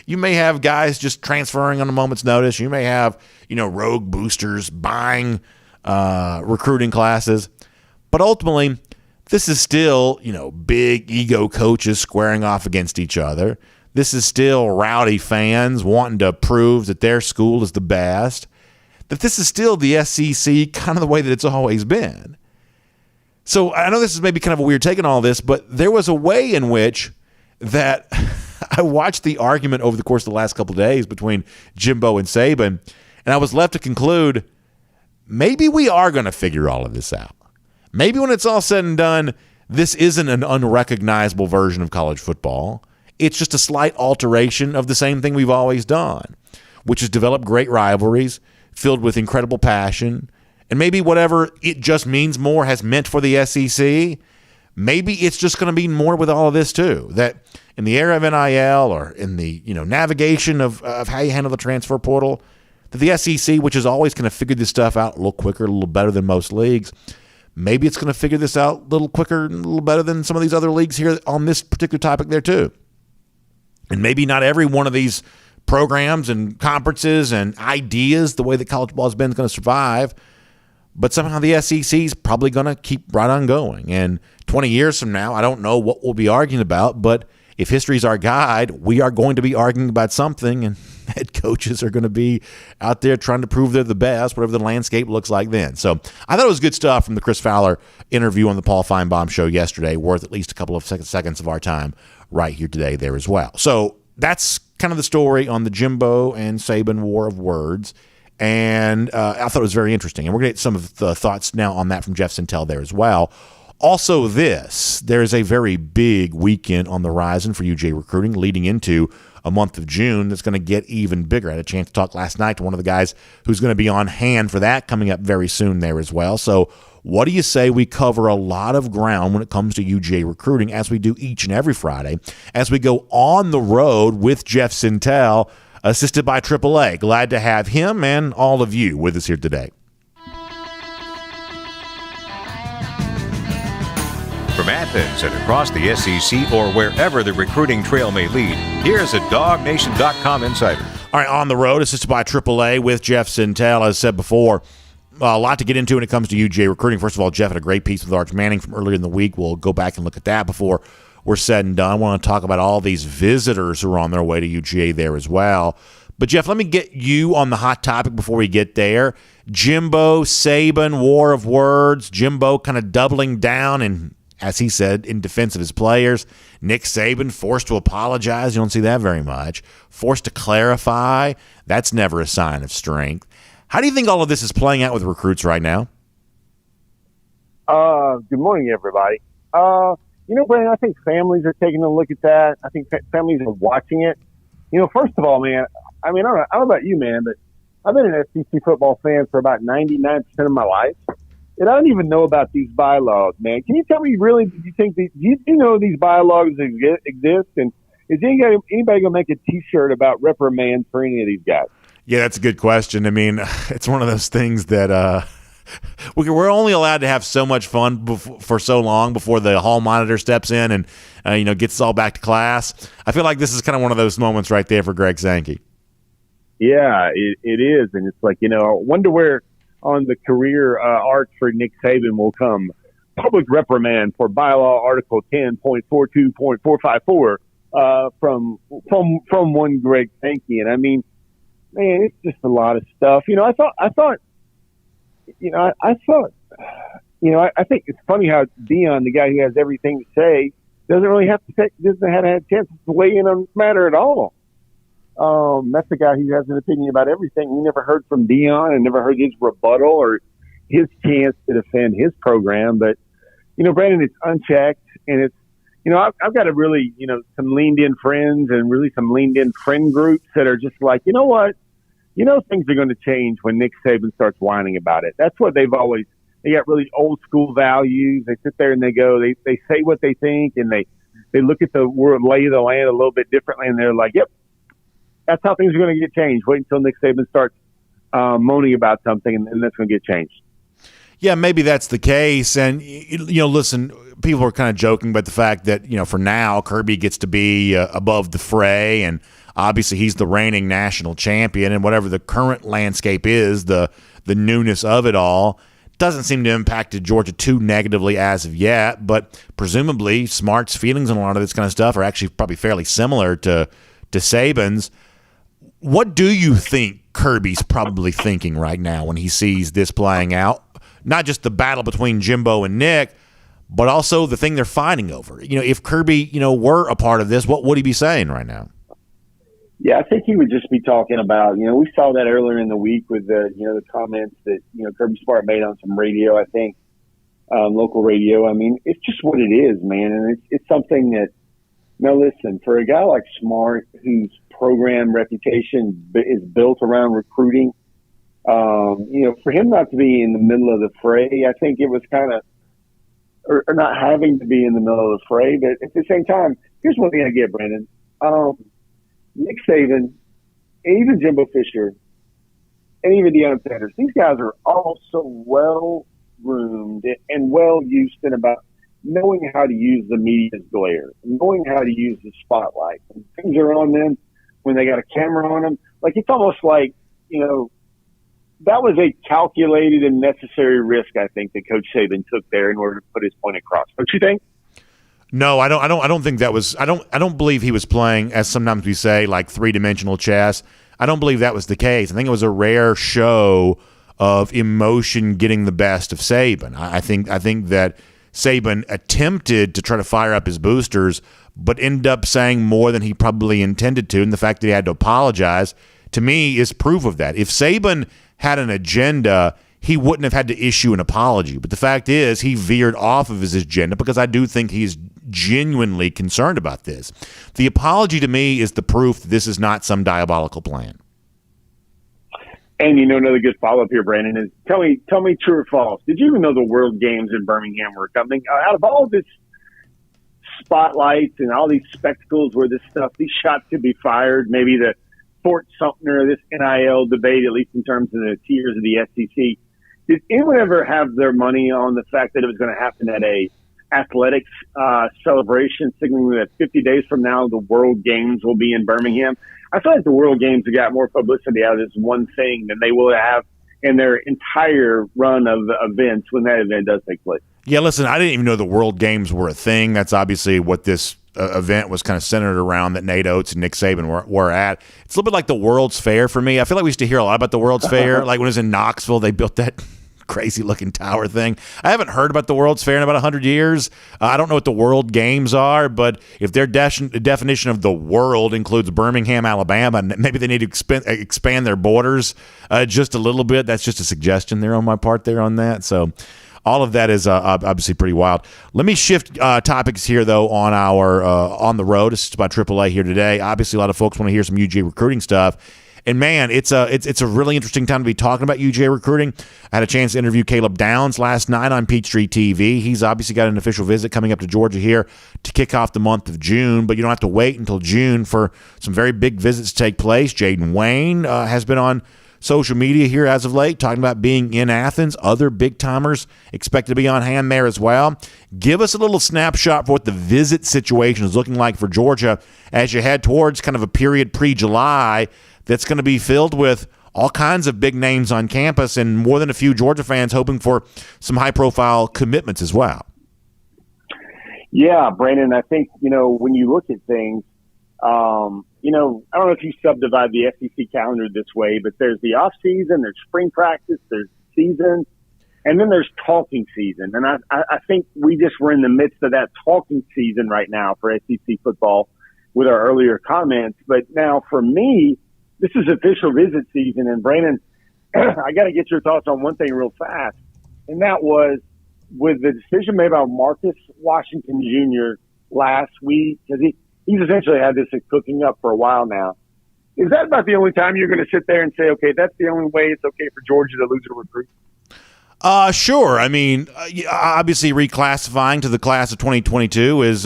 you may have guys just transferring on a moment's notice. You may have, rogue boosters buying recruiting classes. But ultimately, this is still, big ego coaches squaring off against each other. This is still rowdy fans wanting to prove that their school is the best. That this is still the SEC kind of the way that it's always been. So I know this is maybe kind of a weird take on all this, but there was a way in which that I watched the argument over the course of the last couple of days between Jimbo and Saban, and I was left to conclude maybe we are going to figure all of this out. Maybe when it's all said and done, this isn't an unrecognizable version of college football. It's just a slight alteration of the same thing we've always done, which is develop great rivalries filled with incredible passion, and maybe whatever it just means more has meant for the SEC, maybe it's just going to mean more with all of this too. That in the era of NIL or in the navigation of how you handle the transfer portal, that the SEC, which is always going to figure this stuff out a little quicker, a little better than most leagues, maybe it's going to figure this out a little quicker and a little better than some of these other leagues here on this particular topic there too. And maybe not every one of these programs and conferences and ideas, the way that college ball has been, is going to survive. But somehow the SEC is probably going to keep right on going. And 20 years from now, I don't know what we'll be arguing about, but if history is our guide, we are going to be arguing about something, and head coaches are going to be out there trying to prove they're the best, whatever the landscape looks like then. So I thought it was good stuff from the Chris Fowler interview on the Paul Feinbaum show yesterday, worth at least a couple of seconds of our time right here today there as well. So that's kind of the story on the Jimbo and Saban war of words. And I thought it was very interesting. And we're going to get some of the thoughts now on that from Jeff Sintel there as well. Also there's a very big weekend on the horizon for UJ recruiting leading into a month of June that's going to get even bigger. I had a chance to talk last night to one of the guys who's going to be on hand for that coming up very soon there as well. So what do you say we cover a lot of ground when it comes to UJ recruiting, as we do each and every Friday, as we go on the road with Jeff Sintel, assisted by AAA. Glad to have him and all of you with us here today.
From Athens and across the SEC or wherever the recruiting trail may lead, here's a DawgNation.com insider.
All right, on the road, assisted by AAA with Jeff Sintel. As I said before, a lot to get into when it comes to UJ recruiting. First of all, Jeff had a great piece with Arch Manning from earlier in the week. We'll go back and look at that before we're said and done. I want to talk about all these visitors who are on their way to UGA there as well. But, Jeff, let me get you on the hot topic before we get there. Jimbo, Saban, war of words. Jimbo kind of doubling down and, as he said, in defense of his players. Nick Saban forced to apologize. You don't see that very much. Forced to clarify. That's never a sign of strength. How do you think all of this is playing out with recruits right now?
Good morning, everybody. Brandon, I think families are taking a look at that. I think families are watching it. First of all, man, I don't know about you, man, but I've been an SEC football fan for about 99% of my life. And I don't even know about these bylaws, man. Can you tell me, really, do you know these bylaws exist? And is anybody going to make a T-shirt about reprimands for any of these guys?
Yeah, that's a good question. I mean, it's one of those things that we're only allowed to have so much fun for so long before the hall monitor steps in and gets us all back to class. I feel like this is kind of one of those moments right there for Greg Sankey.
Yeah, it is, and it's like I wonder where on the career arc for Nick Saban will come public reprimand for bylaw Article 10.42.454 from one Greg Sankey, and I mean, man, it's just a lot of stuff. I think it's funny how Dion, the guy who has everything to say, doesn't have a chance to weigh in on this matter at all. That's the guy who has an opinion about everything. We never heard from Dion and never heard his rebuttal or his chance to defend his program. But, Brandon, it's unchecked, and it's, I've got a really, some leaned in friends and really some leaned in friend groups that are just like, you know what? Things are going to change when Nick Saban starts whining about it. That's what they got really old school values. They sit there and they go, they say what they think, and they look at the world, lay of the land a little bit differently, and they're like, yep, that's how things are going to get changed. Wait until Nick Saban starts moaning about something, and then that's going to get changed.
Yeah, maybe that's the case. And, listen, people are kind of joking about the fact that, for now, Kirby gets to be above the fray, and obviously he's the reigning national champion, and whatever the current landscape is, the newness of it all Doesn't seem to have impacted Georgia too negatively as of yet, but presumably Smart's feelings on a lot of this kind of stuff are actually probably fairly similar to Saban's. What do you think Kirby's probably thinking right now when he sees this playing out? Not just the battle between Jimbo and Nick, but also the thing they're fighting over. If Kirby, were a part of this, what would he be saying right now?
Yeah, I think he would just be talking about, we saw that earlier in the week with the comments that, Kirby Smart made on some radio, I think, local radio. I mean, it's just what it is, man. And it's something that, listen, for a guy like Smart, whose program reputation is built around recruiting, for him not to be in the middle of the fray, I think it was kind of, or not having to be in the middle of the fray. But at the same time, here's one thing I get, Brandon. Nick Saban, and even Jimbo Fisher, and even Deion Sanders, these guys are all so well-groomed and well-used in about knowing how to use the media's glare, knowing how to use the spotlight. When things are on them, when they got a camera on them, like it's almost like, that was a calculated and necessary risk, I think, that Coach Saban took there in order to put his point across. Don't you think?
No, I don't think that was. I don't believe he was playing, as sometimes we say, like three-dimensional chess. I don't believe that was the case. I think it was a rare show of emotion getting the best of Saban. I think that Saban attempted to try to fire up his boosters, but ended up saying more than he probably intended to, and the fact that he had to apologize, to me, is proof of that. If Saban had an agenda, he wouldn't have had to issue an apology. But the fact is, he veered off of his agenda because I do think he's genuinely concerned about this. The apology to me is the proof that this is not some diabolical plan.
And another good follow-up here, Brandon, is tell me true or false. Did you even know the World Games in Birmingham were coming? Out of all this spotlights and all these spectacles where these shots could be fired, maybe the Fort Sumter, this NIL debate, at least in terms of the tiers of the SEC, did anyone ever have their money on the fact that it was going to happen at a athletics celebration, signaling that 50 days from now the World Games will be in Birmingham? I feel like the World Games have got more publicity out of this one thing than they will have in their entire run of events when that event does take place.
Yeah, listen, I didn't even know the World Games were a thing. That's obviously what this event was kind of centered around, that Nate Oates and Nick Saban were at. It's a little bit like the World's Fair for me. I feel like we used to hear a lot about the World's Fair. Like when it was in Knoxville, they built that crazy-looking tower thing. I haven't heard about the World's Fair in about 100 years. I don't know what the World Games are, but if their definition of the world includes Birmingham, Alabama, maybe they need to expand their borders just a little bit. That's just a suggestion there on my part there on that. So all of that is obviously pretty wild. Let me shift topics here, though, on our On the Road. This is about AAA here today. Obviously, a lot of folks want to hear some UGA recruiting stuff. And, man, it's a really interesting time to be talking about UGA recruiting. I had a chance to interview Caleb Downs last night on Peachtree TV. He's obviously got an official visit coming up to Georgia here to kick off the month of June, but you don't have to wait until June for some very big visits to take place. Jaden Wayne has been on social media here as of late, talking about being in Athens. Other big-timers expected to be on hand there as well. Give us a little snapshot for what the visit situation is looking like for Georgia as you head towards kind of a period pre-July that's going to be filled with all kinds of big names on campus and more than a few Georgia fans hoping for some high-profile commitments as well.
Yeah, Brandon, I think, when you look at things, I don't know if you subdivide the SEC calendar this way, but there's the off season, there's spring practice, there's season, and then there's talking season. And I think we're in the midst of that talking season right now for SEC football with our earlier comments. But now for me, this is official visit season. And Brandon, I got to get your thoughts on one thing real fast. And that was with the decision made by Marcus Washington Jr. last week, because he's essentially had this cooking up for a while now. Is that about the only time you're going to sit there and say, okay, that's the only way it's okay for Georgia to lose a recruit?
Sure. I mean, obviously reclassifying to the class of 2022 is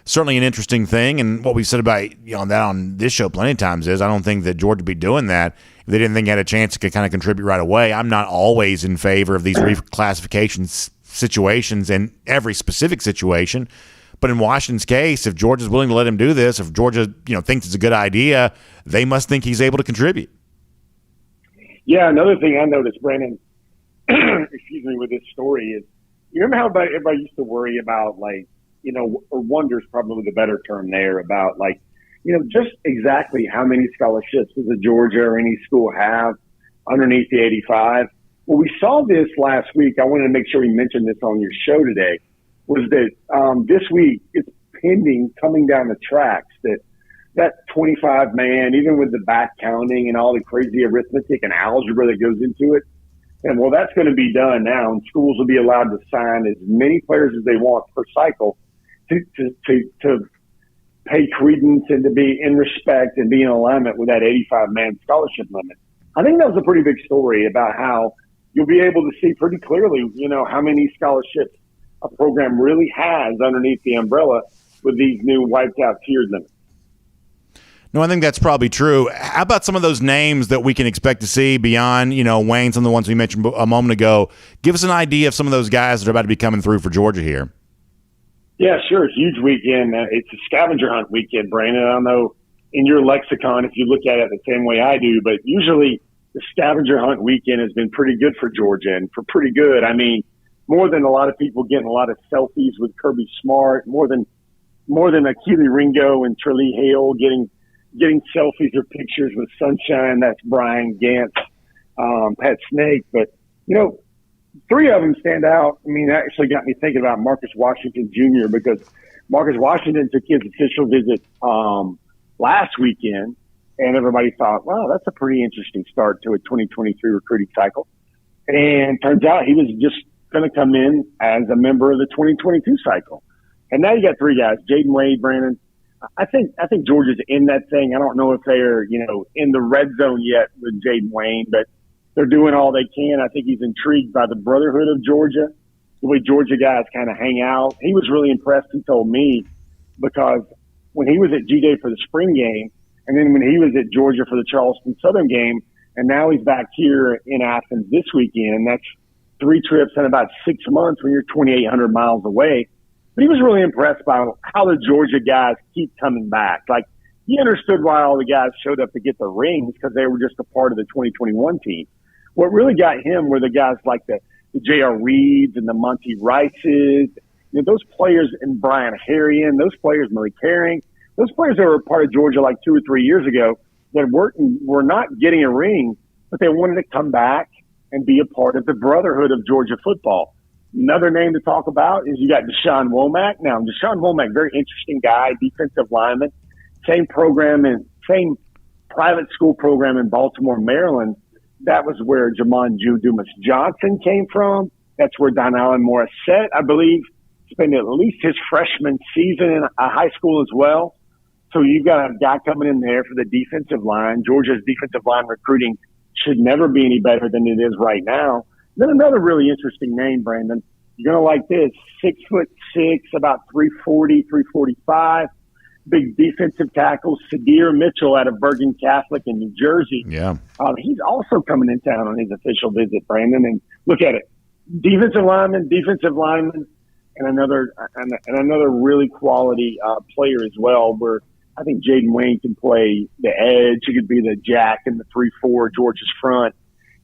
certainly an interesting thing. And what we've said about that on this show plenty of times is I don't think that Georgia would be doing that if they didn't think they had a chance to kind of contribute right away. I'm not always in favor of these reclassification situations in every specific situation. But in Washington's case, if Georgia's willing to let him do this, if Georgia thinks it's a good idea, they must think he's able to contribute.
Yeah, another thing I noticed, Brandon, excuse me, with this story is, you remember how everybody used to worry about, like, or wonder is probably the better term there, about, like, just exactly how many scholarships does a Georgia or any school have underneath the 85? Well, we saw this last week. I wanted to make sure we mentioned this on your show today, was that this week it's pending, coming down the tracks, that 25-man, even with the back counting and all the crazy arithmetic and algebra that goes into it, and well, that's going to be done now, and schools will be allowed to sign as many players as they want per cycle to pay credence and to be in respect and be in alignment with that 85-man scholarship limit. I think that was a pretty big story about how you'll be able to see pretty clearly, how many scholarships a program really has underneath the umbrella with these new wiped out tiered limits.
No, I think that's probably true. How about some of those names that we can expect to see beyond, Wayne, some of the ones we mentioned a moment ago? Give us an idea of some of those guys that are about to be coming through for Georgia here.
Yeah, sure. Huge weekend. It's a scavenger hunt weekend, Brandon. I don't know in your lexicon if you look at it the same way I do, but usually the scavenger hunt weekend has been pretty good for Georgia, and for pretty good, I mean, more than a lot of people getting a lot of selfies with Kirby Smart, more than Akili Ringo and Trlee Hale getting selfies or pictures with Sunshine. That's Brian Gantz, Pat Snake. But, three of them stand out. I mean, that actually got me thinking about Marcus Washington Jr. because Marcus Washington took his official visit last weekend, and everybody thought, wow, that's a pretty interesting start to a 2023 recruiting cycle. And turns out he was just going to come in as a member of the 2022 cycle. And now you got three guys, Jaden Wade, Brandon. I think Georgia's in that thing. I don't know if they're, in the red zone yet with Jaden Wayne, but they're doing all they can. I think he's intrigued by the brotherhood of Georgia, the way Georgia guys kind of hang out. He was really impressed, he told me, because when he was at G-Day for the spring game, and then when he was at Georgia for the Charleston Southern game, and now he's back here in Athens this weekend, that's 3 trips in about 6 months when you're 2,800 miles away. But he was really impressed by how the Georgia guys keep coming back. Like, he understood why all the guys showed up to get the rings, because they were just a part of the 2021 team. What really got him were the guys like the J.R. Reeds and the Monty Rices, those players, and Brian Harrion, those players, Malik Herring, those players that were a part of Georgia like 2 or 3 years ago that were not getting a ring, but they wanted to come back and be a part of the brotherhood of Georgia football. Another name to talk about is you got Deshaun Womack. Now, Deshaun Womack, very interesting guy, defensive lineman, same program and same private school program in Baltimore, Maryland. That was where Jamon Dumas Johnson came from. That's where Don Allen Morissette, I believe, spent at least his freshman season in a high school as well. So you've got a guy coming in there for the defensive line. Georgia's defensive line recruiting should never be any better than it is right now. Then another really interesting name, Brandon. You're going to like this. 6'6", about 340, 345. Big defensive tackle, Sadir Mitchell out of Bergen Catholic in New Jersey.
Yeah.
He's also coming in town on his official visit, Brandon. And look at it. Defensive lineman, and another really quality player as well, where I think Jaden Wayne can play the edge. He could be the jack in the 3-4 Georgia's front.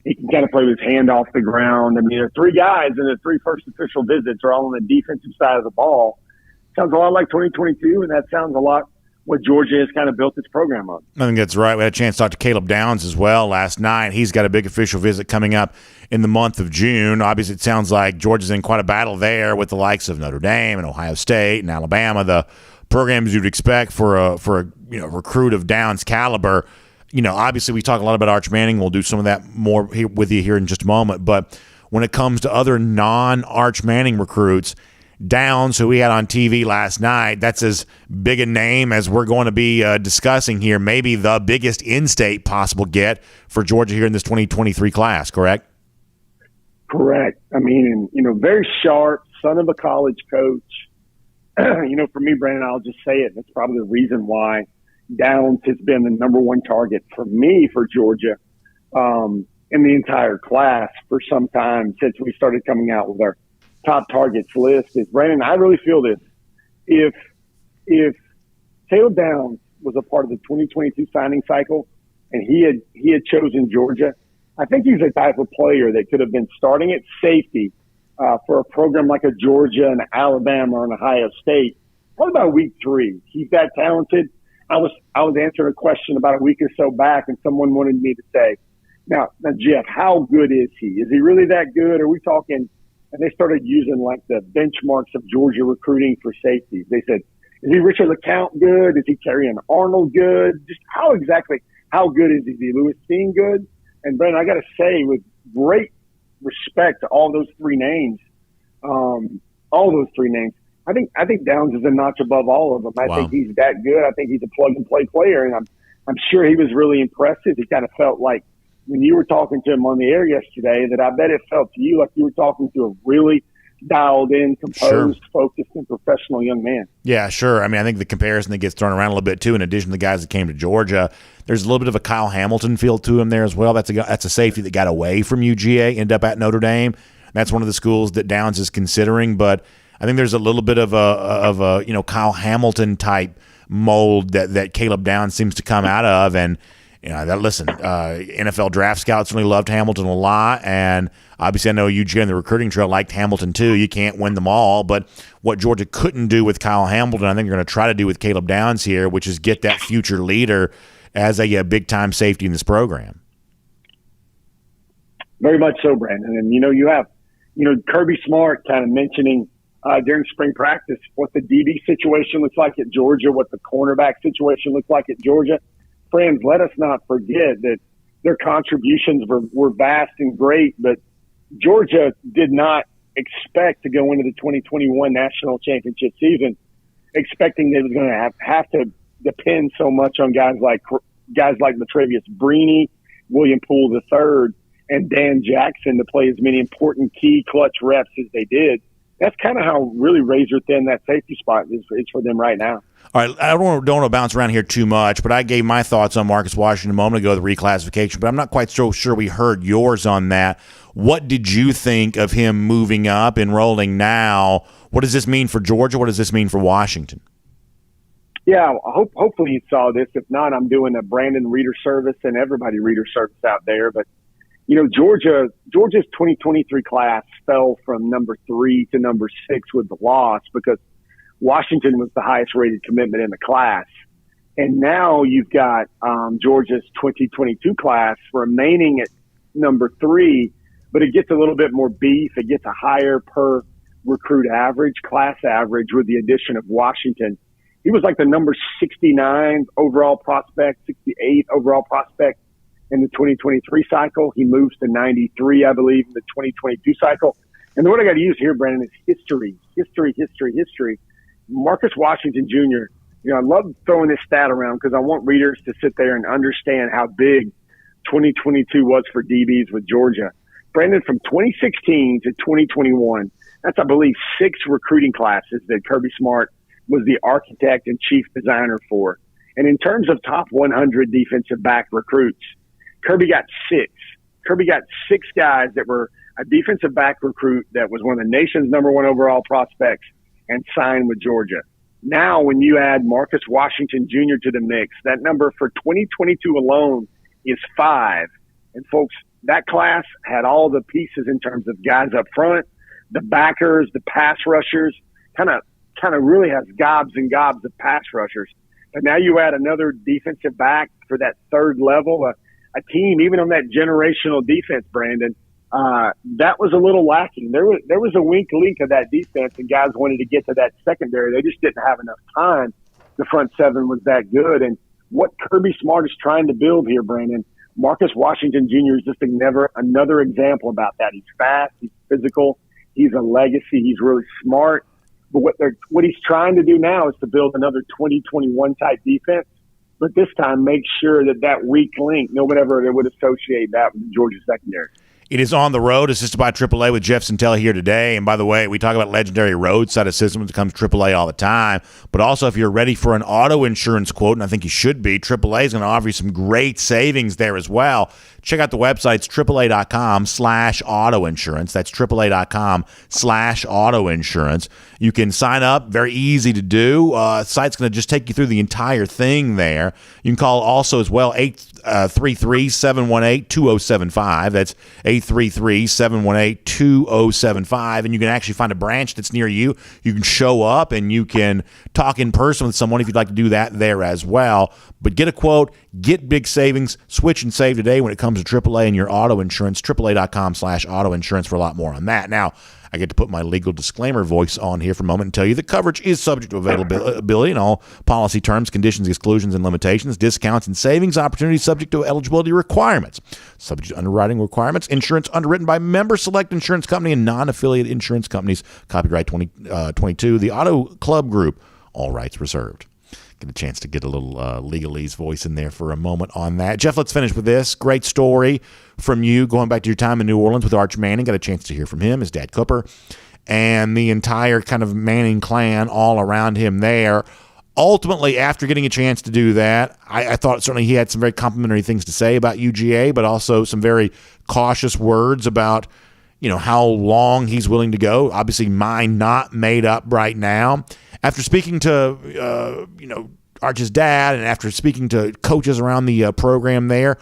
He can kind of play with his hand off the ground. I mean, there are 3 guys, and the 3 first official visits are all on the defensive side of the ball. Sounds a lot like 2022, and that sounds a lot what Georgia has kind of built its program on.
I think that's right. We had a chance to talk to Caleb Downs as well last night. He's got a big official visit coming up in the month of June. Obviously, it sounds like Georgia's in quite a battle there with the likes of Notre Dame and Ohio State and Alabama, the programs you'd expect for a recruit of Downs' caliber. Obviously, we talk a lot about Arch Manning. We'll do some of that more here with you here in just a moment. But when it comes to other non-Arch Manning recruits, Downs, who we had on TV last night, that's as big a name as we're going to be discussing here. Maybe the biggest in-state possible get for Georgia here in this 2023 class, correct?
Correct. I mean, very sharp, son of a college coach. For me, Brandon, I'll just say it. That's probably the reason why Downs has been the number one target for me for Georgia in the entire class for some time since we started coming out with our top targets list. Is Brandon, I really feel this. If Caleb Downs was a part of the 2022 signing cycle and he had chosen Georgia, I think he's the type of player that could have been starting at safety for a program like a Georgia and Alabama or an Ohio State. What about week 3? He's that talented. I was answering a question about a week or so back, and someone wanted me to say, now, Jeff, how good is he? Is he really that good? Are we talking? And they started using like the benchmarks of Georgia recruiting for safeties. They said, is he Richard LeCount good? Is he Carrion Arnold good? Just how good is he? Is he Lewis Steen good? And Brandon, I got to say, with great respect to all those three names, I think Downs is a notch above all of them. I think he's that good. I think he's a plug and play player, and I'm sure he was really impressive. He kind of felt like when you were talking to him on the air yesterday, that I bet it felt to you like you were talking to a really dialed in, composed, focused, and professional young man.
Yeah, sure. I mean, I think the comparison that gets thrown around a little bit too, in addition to the guys that came to Georgia, there's a little bit of a Kyle Hamilton feel to him there as well. That's a safety that got away from UGA, ended up at Notre Dame. That's one of the schools that Downs is considering, but I think there's a little bit of a Kyle Hamilton type mold that Caleb Downs seems to come out of, and NFL draft scouts really loved Hamilton a lot, and obviously I know UGA and the recruiting trail liked Hamilton too. You can't win them all, but what Georgia couldn't do with Kyle Hamilton, I think they're going to try to do with Caleb Downs here, which is get that future leader as a big-time safety in this program.
Very much so, Brandon. And, you have Kirby Smart kind of mentioning during spring practice what the DB situation looks like at Georgia, what the cornerback situation looks like at Georgia. Friends, let us not forget that their contributions were vast and great, but Georgia did not expect to go into the 2021 national championship season expecting they was going to have to depend so much on guys like Matrevius Brini, William Poole III, and Dan Jackson to play as many important key clutch reps as they did. That's kind of how really razor thin that safety spot is for them right now.
All right, I don't want to bounce around here too much, but I gave my thoughts on Marcus Washington a moment ago, the reclassification, but I'm not quite so sure we heard yours on that. What did you think of him moving up, enrolling now? What does this mean for Georgia? What does this mean for Washington?
Yeah, hopefully you saw this. If not, I'm doing a Brandon reader service and everybody reader service out there. But, Georgia's 2023 class fell from number 3 to number 6 with the loss because Washington was the highest rated commitment in the class. And now you've got Georgia's 2022 class remaining at number 3, but it gets a little bit more beef. It gets a higher per recruit average, class average, with the addition of Washington. He was like the number 69 overall prospect, 68 overall prospect in the 2023 cycle. He moves to 93, I believe, in the 2022 cycle. And what I got to use here, Brandon, is history. Marcus Washington Jr., I love throwing this stat around because I want readers to sit there and understand how big 2022 was for DBs with Georgia. Brandon, from 2016 to 2021, that's, I believe, 6 recruiting classes that Kirby Smart was the architect and chief designer for. And in terms of top 100 defensive back recruits, Kirby got 6. Kirby got 6 guys that were a defensive back recruit that was one of the nation's number 1 overall prospects and signed with Georgia. Now, when you add Marcus Washington Jr. to the mix, that number for 2022 alone is 5. And folks, that class had all the pieces in terms of guys up front, the backers, the pass rushers, kind of really has gobs and gobs of pass rushers. But now you add another defensive back for that third level, a team, even on that generational defense, Brandon, that was a little lacking. There was a weak link of that defense, and guys wanted to get to that secondary. They just didn't have enough time. The front 7 was that good. And what Kirby Smart is trying to build here, Brandon, Marcus Washington Jr. is just another example about that. He's fast, he's physical, he's a legacy, he's really smart. But what he's trying to do now is to build another 2021 type defense, but this time make sure that weak link, no one ever would associate that with the Georgia secondary.
It is On the Road, assisted by AAA with Jeff Centella here today. And by the way, we talk about legendary roadside assistance when it comes to AAA all the time. But also, if you're ready for an auto insurance quote, and I think you should be, AAA is going to offer you some great savings there as well. Check out the websites, AAA.com/auto insurance. That's AAA.com/auto insurance. You can sign up, very easy to do. Site's going to just take you through the entire thing there. You can call also as well, 833-718-2075. That's 833-718-2075. And you can actually find a branch that's near you. You can show up and you can talk in person with someone if you'd like to do that there as well. But get a quote, get big savings, switch and save today when it comes to AAA and your auto insurance. AAA.com/auto insurance for a lot more on that. Now, I get to put my legal disclaimer voice on here for a moment and tell you that coverage is subject to availability and all policy terms, conditions, exclusions, and limitations, discounts, and savings opportunities subject to eligibility requirements. Subject to underwriting requirements. Insurance underwritten by Member Select Insurance Company and non-affiliate insurance companies. Copyright 2022. The Auto Club Group. All rights reserved. Get a chance to get a little legalese voice in there for a moment on that. Jeff, let's finish with this. Great story from you going back to your time in New Orleans with Arch Manning. Got a chance to hear from him, his dad Cooper, and the entire kind of Manning clan all around him there. Ultimately, after getting a chance to do that, I thought certainly he had some very complimentary things to say about UGA, but also some very cautious words about, how long he's willing to go. Obviously, mind not made up right now. After speaking to, Arch's dad and after speaking to coaches around the program there,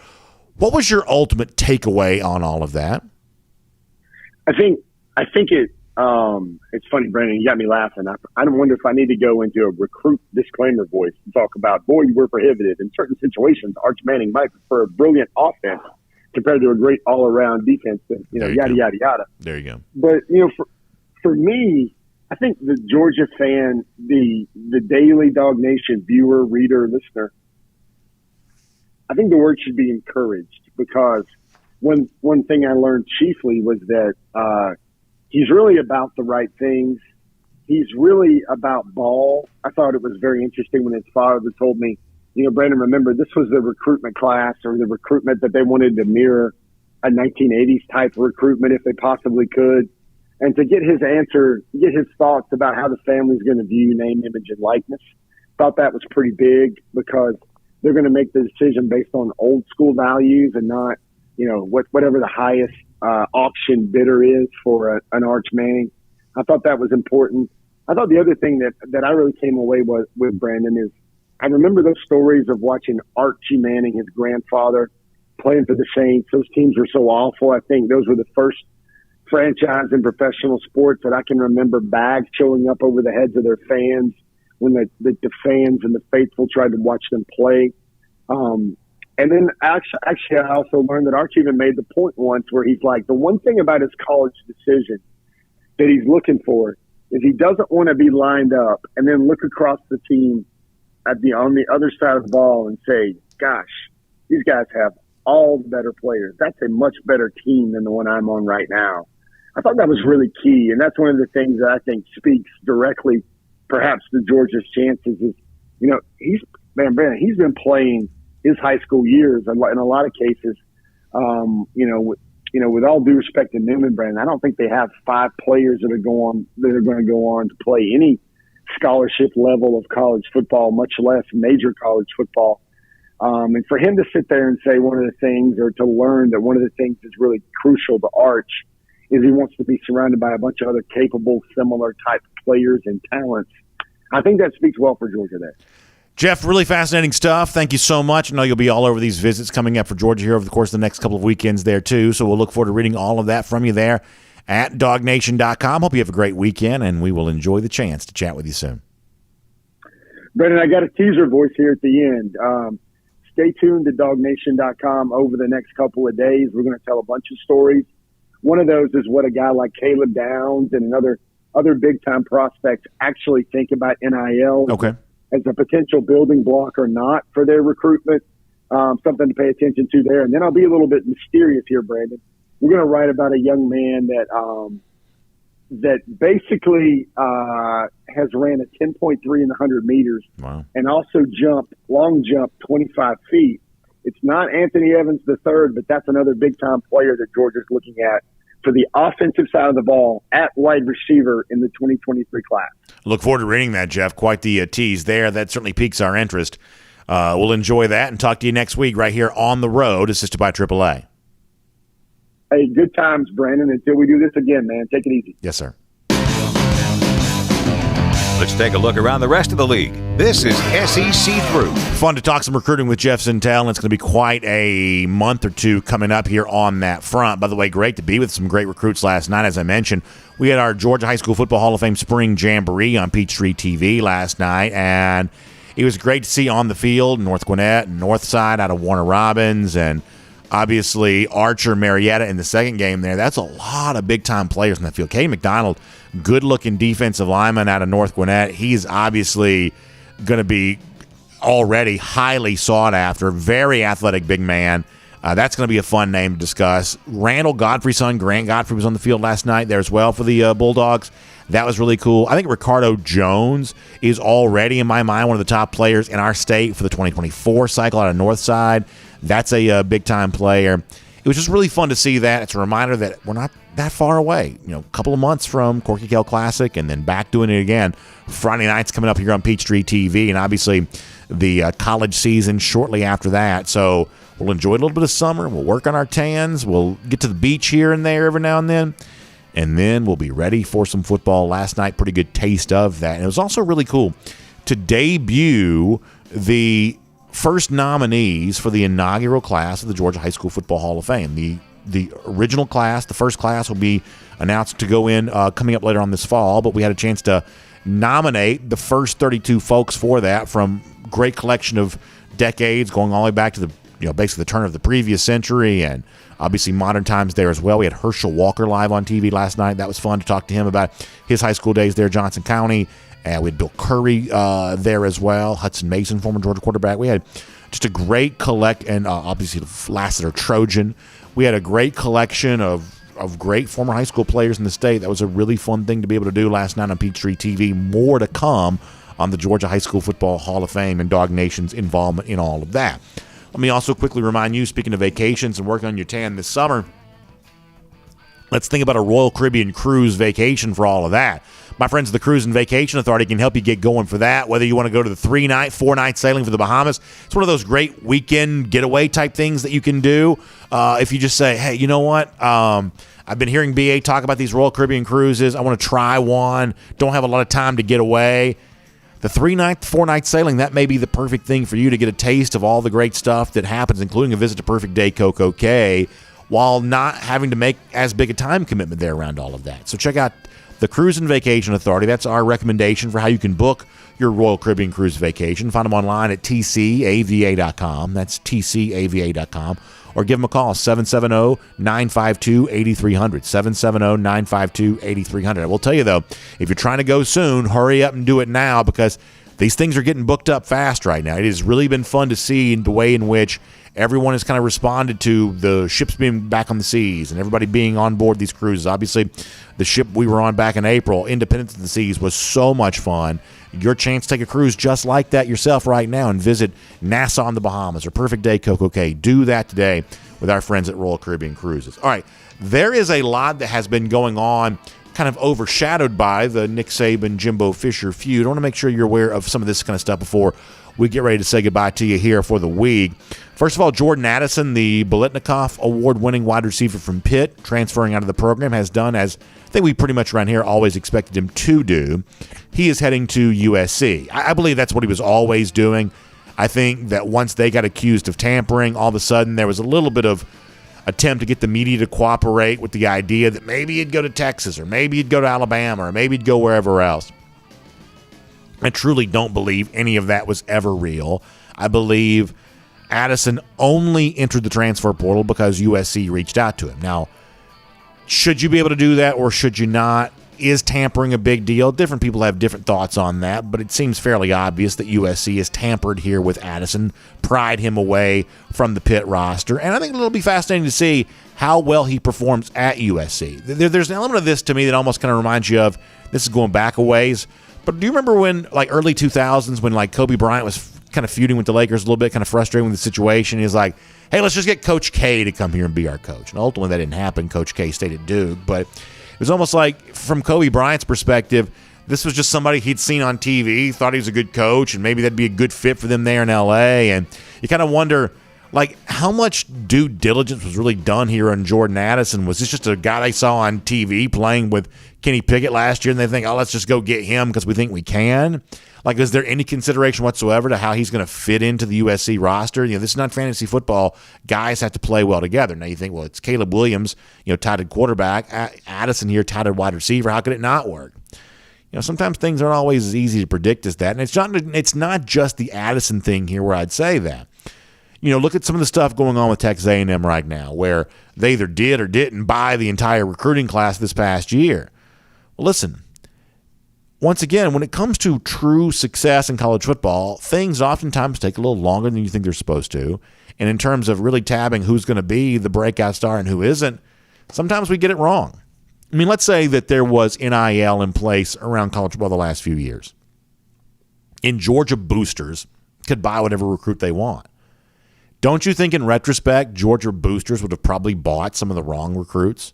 what was your ultimate takeaway on all of that?
I think it's funny, Brandon, you got me laughing. I don't wonder if I need to go into a recruit disclaimer voice and talk about, boy, you were prohibited. In certain situations, Arch Manning might prefer a brilliant offense compared to a great all-around defense, yada, yada, yada.
There you go.
But, for me, I think the Georgia fan, the daily DawgNation viewer, reader, listener, I think the word should be encouraged, because one thing I learned chiefly was that he's really about the right things. He's really about ball. I thought it was very interesting when his father told me, Brandon, remember, this was the recruitment class or the recruitment that they wanted to mirror a 1980s type recruitment if they possibly could. And to get his answer, get his thoughts about how the family's going to view name, image, and likeness, thought that was pretty big, because they're going to make the decision based on old school values and not, whatever the highest auction bidder is for an Arch Manning. I thought that was important. I thought the other thing that I really came away with Brandon is I remember those stories of watching Archie Manning, his grandfather, playing for the Saints. Those teams were so awful. I think those were the first franchise in professional sports that I can remember bags showing up over the heads of their fans when the fans and the faithful tried to watch them play. And then actually I also learned that Archie even made the point once where he's like, the one thing about his college decision that he's looking for is he doesn't want to be lined up and then look across the team on the other side of the ball and say, gosh, these guys have all the better players. That's a much better team than the one I'm on right now. I thought that was really key, and that's one of the things that I think speaks directly, perhaps, to Georgia's chances. Is he's been playing his high school years in a lot of cases. With all due respect to Newman, Brandon, I don't think they have 5 players that are going to go on to play any scholarship level of college football, much less major college football. And for him to sit there and say one of the things, or to learn that one of the things that's really crucial to Arch is he wants to be surrounded by a bunch of other capable, similar type players and talents. I think that speaks well for Georgia there.
Jeff, really fascinating stuff. Thank you so much. I know you'll be all over these visits coming up for Georgia here over the course of the next couple of weekends there too. So we'll look forward to reading all of that from you there at DawgNation.com. Hope you have a great weekend, and we will enjoy the chance to chat with you soon.
Brendan, I got a teaser voice here at the end. Stay tuned to DawgNation.com over the next couple of days. We're going to tell a bunch of stories. One of those is what a guy like Caleb Downs and other big-time prospects actually think about NIL as a potential building block or not for their recruitment. Something to pay attention to there. And then I'll be a little bit mysterious here, Brandon. We're going to write about a young man that basically has ran a 10.3 in the 100 meters.
Wow. And
also long jump 25 feet. It's not Anthony Evans III, but that's another big-time player that Georgia's looking at for the offensive side of the ball at wide receiver in the 2023 class.
Look forward to reading that, Jeff. Quite the tease there. That certainly piques our interest. We'll enjoy that and talk to you next week right here on the road, assisted by AAA.
Hey, good times, Brandon. Until we do this again, man. Take it easy.
Yes, sir.
Let's take a look around the rest of the league. This is SEC Through.
Fun to talk some recruiting with Jeff Sintel, and it's going to be quite a month or two coming up here on that front. By the way, great to be with some great recruits last night. As I mentioned, we had our Georgia High School Football Hall of Fame Spring Jamboree on Peachtree TV last night, and it was great to see on the field North Gwinnett and Northside out of Warner Robins, and obviously Archer, Marietta in the second game there. That's a lot of big-time players in that field. Katie McDonald, good-looking defensive lineman out of North Gwinnett. He's obviously going to be already highly sought after, very athletic big man. That's going to be a fun name to discuss. Randall Godfrey's son, Grant Godfrey, was on the field last night there as well for the Bulldogs. That was really cool. I think Ricardo Jones is already, in my mind, one of the top players in our state for the 2024 cycle out of Northside. That's a big-time player. It was just really fun to see that. It's a reminder that we're not that far away. You know, a couple of months from Corky Kell Classic and then back doing it again. Friday night's coming up here on Peachtree TV, and obviously the college season shortly after that. So we'll enjoy a little bit of summer. We'll work on our tans. We'll get to the beach here and there every now and then we'll be ready for some football. Last night, pretty good taste of that. And it was also really cool to debut the first nominees for the inaugural class of the Georgia High School Football Hall of Fame. The original class, the first class, will be announced to go in coming up later on this fall, but we had a chance to nominate the first 32 folks for that from great collection of decades going all the way back to the basically the turn of the previous century and obviously modern times there as well. We had Herschel Walker live on TV last night. That was fun to talk to him about his high school days there, Johnson County. And we had Bill Curry there as well. Hudson Mason, former Georgia quarterback. We had just a great and obviously Lassiter Trojan. We had a great collection of great former high school players in the state. That was a really fun thing to be able to do last night on Peachtree TV. More to come on the Georgia High School Football Hall of Fame and DawgNation's involvement in all of that. Let me also quickly remind you, speaking of vacations and working on your tan this summer, let's think about a Royal Caribbean cruise vacation for all of that. My friends at the Cruise and Vacation Authority can help you get going for that, whether you want to go to the 3-night, 4-night sailing for the Bahamas. It's one of those great weekend getaway type things that you can do if you just say, hey, you know what? I've been hearing BA talk about these Royal Caribbean cruises. I want to try one. Don't have a lot of time to get away. The 3-night, 4-night sailing, that may be the perfect thing for you to get a taste of all the great stuff that happens, including a visit to Perfect Day Coco Cay, while not having to make as big a time commitment there around all of that. So check out the Cruise and Vacation Authority. That's our recommendation for how you can book your Royal Caribbean cruise vacation. Find them online at tcava.com. That's tcava.com. Or give them a call, 770-952-8300. 770-952-8300. I will tell you, though, if you're trying to go soon, hurry up and do it now because these things are getting booked up fast right now. It has really been fun to see the way in which everyone has kind of responded to the ships being back on the seas and everybody being on board these cruises. Obviously, the ship we were on back in April, Independence of the Seas, was so much fun. Your chance to take a cruise just like that yourself right now and visit Nassau in the Bahamas or Perfect Day Coco Cay. Do that today with our friends at Royal Caribbean Cruises. All right, there is a lot that has been going on kind of overshadowed by the Nick Saban-Jimbo Fisher feud. I want to make sure you're aware of some of this kind of stuff before we get ready to say goodbye to you here for the week. First of all, Jordan Addison, the Biletnikoff award-winning wide receiver from Pitt, transferring out of the program, has done as I think we pretty much around here always expected him to do. He is heading to USC. I believe that's what he was always doing. I think that once they got accused of tampering, all of a sudden there was a little bit of attempt to get the media to cooperate with the idea that maybe he'd go to Texas or maybe he'd go to Alabama or maybe he'd go wherever else. I truly don't believe any of that was ever real. I believe Addison only entered the transfer portal because USC reached out to him. Now, should you be able to do that or should you not? Is tampering a big deal? Different people have different thoughts on that, but it seems fairly obvious that USC has tampered here with Addison, pried him away from the Pitt roster, and I think it'll be fascinating to see how well he performs at USC. There's an element of this to me that almost kind of reminds you of, this is going back a ways, but do you remember when, like, early 2000s when, like, Kobe Bryant was kind of feuding with the Lakers a little bit, kind of frustrated with the situation? He's like, hey, let's just get Coach K to come here and be our coach. And ultimately that didn't happen. Coach K stayed at Duke, but it was almost like, from Kobe Bryant's perspective, this was just somebody he'd seen on TV, thought he was a good coach, and maybe that'd be a good fit for them there in L.A., and you kind of wonder, Like, how much due diligence was really done here on Jordan Addison? Was this just a guy they saw on TV playing with Kenny Pickett last year, and they think, oh, let's just go get him because we think we can? Like, is there any consideration whatsoever to how he's going to fit into the USC roster? This is not fantasy football. Guys have to play well together. Now you think, well, it's Caleb Williams, tied at quarterback, Addison here tied at wide receiver. How could it not work? Sometimes things aren't always as easy to predict as that, and it's not just the Addison thing here where I'd say that. Look at some of the stuff going on with Texas A&M right now, where they either did or didn't buy the entire recruiting class this past year. Well, listen, once again, when it comes to true success in college football, things oftentimes take a little longer than you think they're supposed to. And in terms of really tabbing who's going to be the breakout star and who isn't, sometimes we get it wrong. I mean, let's say that there was NIL in place around college football the last few years. And Georgia boosters could buy whatever recruit they want. Don't you think in retrospect, Georgia boosters would have probably bought some of the wrong recruits?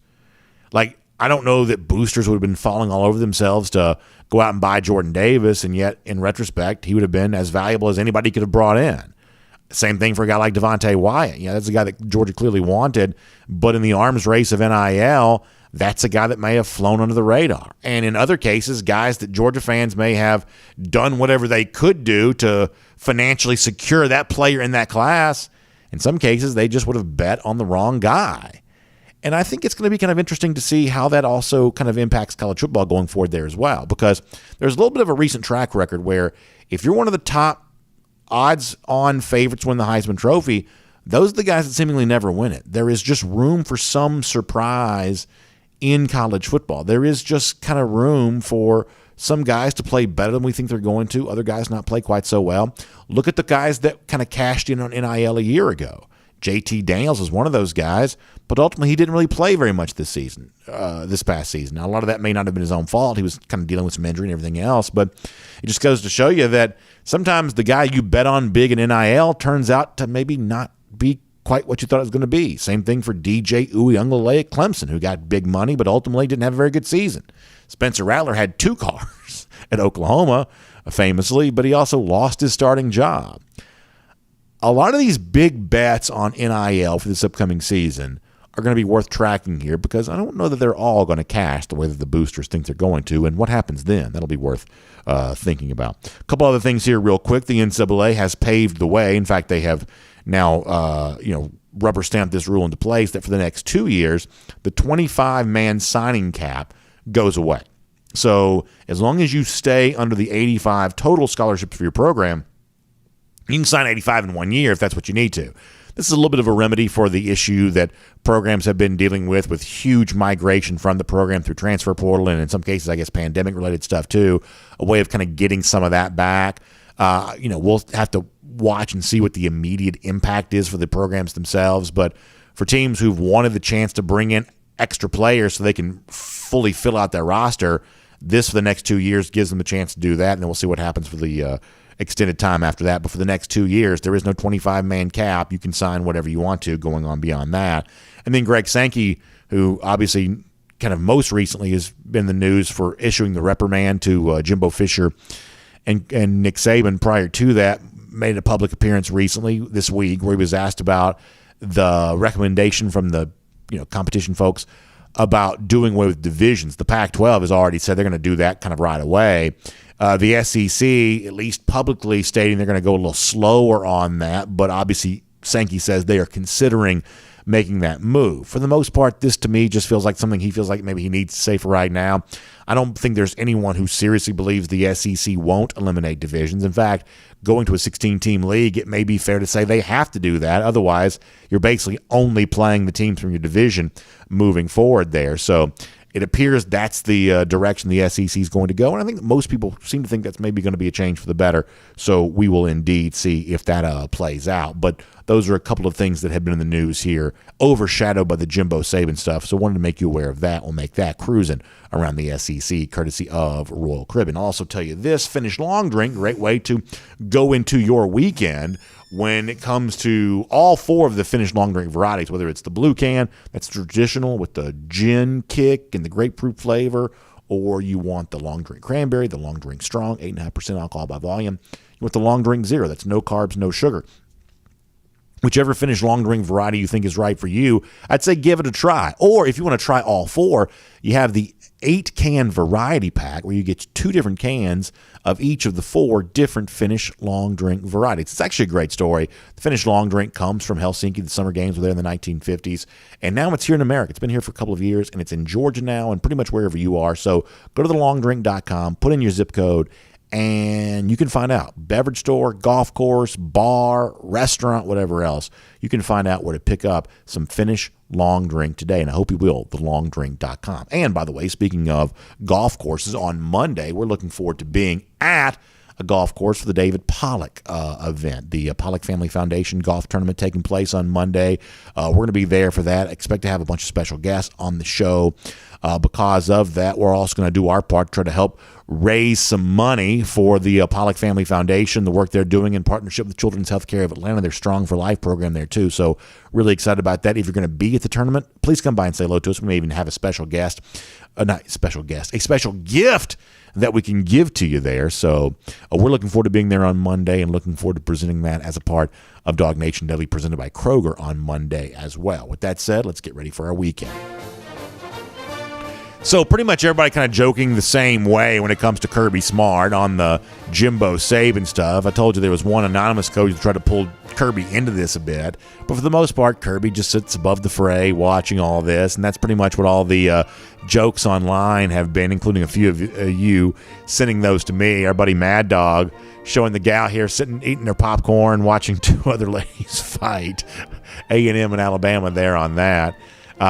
Like, I don't know that boosters would have been falling all over themselves to go out and buy Jordan Davis, and yet in retrospect, he would have been as valuable as anybody could have brought in. Same thing for a guy like Devontae Wyatt. That's a guy that Georgia clearly wanted, but in the arms race of NIL, that's a guy that may have flown under the radar. And in other cases, guys that Georgia fans may have done whatever they could do to financially secure that player in that class. In some cases, they just would have bet on the wrong guy. And I think it's going to be kind of interesting to see how that also kind of impacts college football going forward there as well, because there's a little bit of a recent track record where if you're one of the top odds-on favorites to win the Heisman Trophy, those are the guys that seemingly never win it. There is just room for some surprise in college football. There is just kind of room for some guys to play better than we think they're going to, other guys not play quite so well. Look at the guys that kind of cashed in on NIL a year ago. JT Daniels was one of those guys, but ultimately he didn't really play very much this past season. Now, a lot of that may not have been his own fault. He was kind of dealing with some injury and everything else, but it just goes to show you that sometimes the guy you bet on big in NIL turns out to maybe not be quite what you thought it was going to be. Same thing for DJ Uiagalelei at Clemson, who got big money, but ultimately didn't have a very good season. Spencer Rattler had 2 cars at Oklahoma, famously, but he also lost his starting job. A lot of these big bets on NIL for this upcoming season are going to be worth tracking here, because I don't know that they're all going to cash the way that the boosters think they're going to, and what happens then. That'll be worth thinking about. A couple other things here real quick. The NCAA has paved the way. In fact, they have now rubber stamped this rule into place that for the next 2 years, the 25-man signing cap goes away. So as long as you stay under the 85 total scholarships for your program, you can sign 85 in 1 year if that's what you need to. This is a little bit of a remedy for the issue that programs have been dealing with huge migration from the program through transfer portal, and in some cases, I guess, pandemic-related stuff too, a way of kind of getting some of that back. We'll have to watch and see what the immediate impact is for the programs themselves, but for teams who've wanted the chance to bring in extra players so they can fully fill out their roster, this for the next 2 years gives them a chance to do that, and then we'll see what happens for the extended time after that. But for the next 2 years, there is no 25-man cap. You can sign whatever you want to going on beyond that. And then Greg Sankey, who obviously kind of most recently has been in the news for issuing the reprimand to Jimbo Fisher and Nick Saban prior to that, made a public appearance recently this week where he was asked about the recommendation from the competition folks about doing away with divisions. The Pac-12 has already said they're going to do that kind of right away. The SEC, at least publicly stating they're going to go a little slower on that, but obviously Sankey says they are considering making that move. For the most part, this to me just feels like something he feels like maybe he needs to say for right now. I don't think there's anyone who seriously believes the SEC won't eliminate divisions. In fact, going to a 16-team league, it may be fair to say they have to do that. Otherwise, you're basically only playing the teams from your division moving forward there. So it appears that's the direction the SEC is going to go, and I think most people seem to think that's maybe going to be a change for the better. So we will indeed see if that plays out. But those are a couple of things that have been in the news here, overshadowed by the Jimbo Saban stuff. So I wanted to make you aware of that. We'll make that cruising around the SEC, courtesy of Royal Caribbean. I'll also tell you this, Finnish long drink, great way to go into your weekend when it comes to all 4 of the Finnish long drink varieties, whether it's the blue can, that's traditional with the gin kick and the grapefruit flavor, or you want the long drink cranberry, the long drink strong, 8.5% alcohol by volume. You want the long drink zero, that's no carbs, no sugar. whichever finished long drink variety you think is right for you, I'd say give it a try. Or if you want to try all four, you have the 8-can variety pack where you get 2 different cans of each of the 4 different Finnish long drink varieties. It's actually a great story. The Finnish long drink comes from Helsinki. The Summer Games were there in the 1950s, and now it's here in America. It's been here for a couple of years, and it's in Georgia now and pretty much wherever you are. So go to thelongdrink.com, put in your zip code, and you can find out. Beverage store, golf course, bar, restaurant, whatever else. You can find out where to pick up some Finnish long drink today, and I hope you will, thelongdrink.com. And by the way, speaking of golf courses, on Monday, we're looking forward to being at a golf course for the David Pollock event, the Pollock Family Foundation golf tournament taking place on Monday. We're going to be there for that. Expect to have a bunch of special guests on the show. Because of that, we're also going to do our part to try to help raise some money for the Pollock Family Foundation, the work they're doing in partnership with Children's Healthcare of Atlanta, their Strong for Life program there too. So really excited about that. If you're going to be at the tournament, please come by and say hello to us. We may even have a special guest, a special gift that we can give to you there. So we're looking forward to being there on Monday and looking forward to presenting that as a part of DawgNation Daily presented by Kroger on Monday as well. With that said, let's get ready for our weekend. So pretty much everybody kind of joking the same way when it comes to Kirby Smart on the Jimbo Saban stuff. I told you there was one anonymous coach that tried to pull Kirby into this a bit. But for the most part, Kirby just sits above the fray watching all this. And that's pretty much what all the jokes online have been, including a few of you sending those to me. Our buddy Mad Dog showing the gal here sitting, eating their popcorn, watching 2 other ladies fight. A&M and Alabama there on that.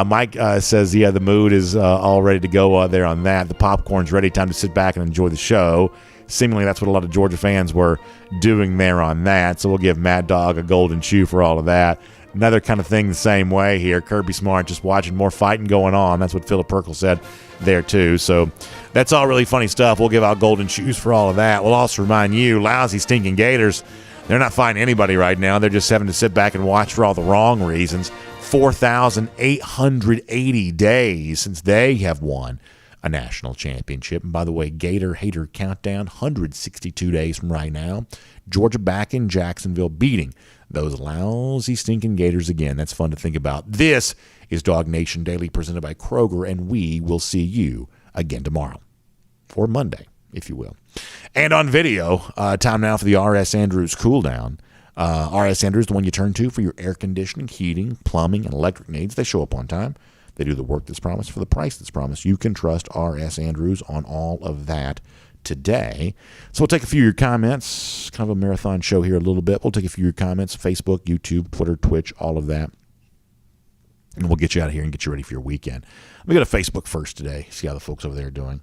Mike says, yeah, the mood is all ready to go there on that. The popcorn's ready. Time to sit back and enjoy the show. Seemingly that's what a lot of Georgia fans were doing there on that. So we'll give Mad Dog a golden shoe for all of that. Another kind of thing the same way here. Kirby Smart just watching more fighting going on. That's what Philip Perkle said there too. So that's all really funny stuff. We'll give out golden shoes for all of that. We'll also remind you, lousy, stinking Gators, they're not fighting anybody right now. They're just having to sit back and watch for all the wrong reasons. 4,880 days since they have won a national championship. And by the way, Gator Hater Countdown, 162 days from right now. Georgia back in Jacksonville beating those lousy, stinking Gators again. That's fun to think about. This is DawgNation Daily presented by Kroger, and we will see you again tomorrow, or Monday, if you will. And on video, time now for the R.S. Andrews cool down. R.S. Andrews, the one you turn to for your air conditioning, heating, plumbing, and electric needs. They show up on time. They do the work that's promised for the price that's promised. You can trust R.S. Andrews on all of that today. So we'll take a few of your comments. Kind of a marathon show here a little bit. We'll take a few of your comments. Facebook, YouTube, Twitter, Twitch, all of that. And we'll get you out of here and get you ready for your weekend. Let me go to Facebook first today. See how the folks over there are doing.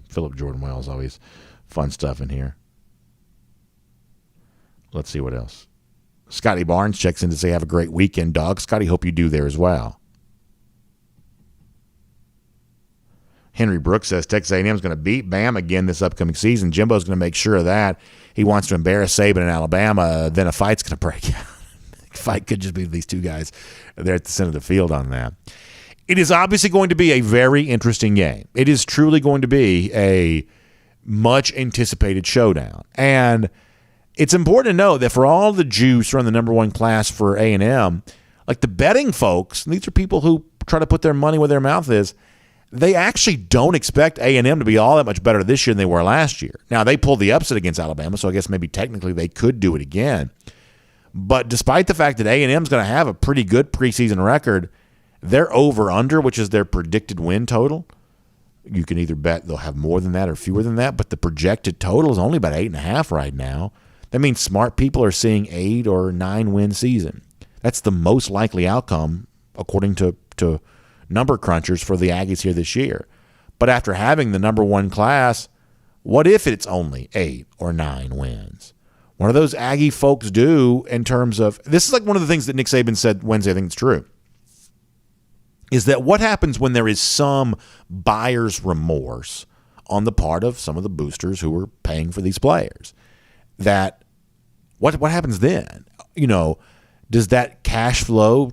Philip Jordan Wells, always fun stuff in here. Let's see what else. Scotty Barnes checks in to say, have a great weekend, dog. Scotty, hope you do there as well. Henry Brooks says Texas A&M is going to beat Bama again this upcoming season. Jimbo's going to make sure of that. He wants to embarrass Saban in Alabama. Then a fight's going to break out. Fight could just be these 2 guys there at the center of the field on that. It is obviously going to be a very interesting game. It is truly going to be a much anticipated showdown. And it's important to know that for all the juice around the number 1 class for A&M, like the betting folks, these are people who try to put their money where their mouth is, they actually don't expect A&M to be all that much better this year than they were last year. Now, they pulled the upset against Alabama, so I guess maybe technically they could do it again. But despite the fact that A&M is going to have a pretty good preseason record, their over-under, which is their predicted win total, you can either bet they'll have more than that or fewer than that, but the projected total is only about 8.5 right now. That means smart people are seeing 8 or 9 win season. That's the most likely outcome, according to number crunchers for the Aggies here this year. But after having the number 1 class, what if it's only 8 or 9 wins? What do those Aggie folks do in terms of – this is like one of the things that Nick Saban said Wednesday, I think it's true, is that what happens when there is some buyer's remorse on the part of some of the boosters who are paying for these players? That what happens then? You know, does that cash flow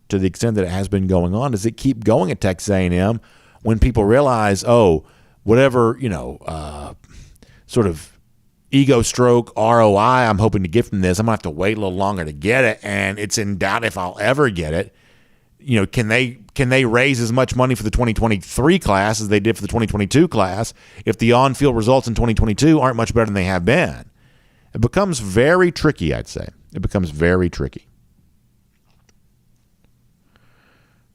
to the extent that it has been going on, does it keep going at Texas A&M when people realize, oh, whatever, sort of ego stroke ROI I'm hoping to get from this. I'm going to have to wait a little longer to get it, and it's in doubt if I'll ever get it. Can they raise as much money for the 2023 class as they did for the 2022 class if the on-field results in 2022 aren't much better than they have been? It becomes very tricky, I'd say. It becomes very tricky.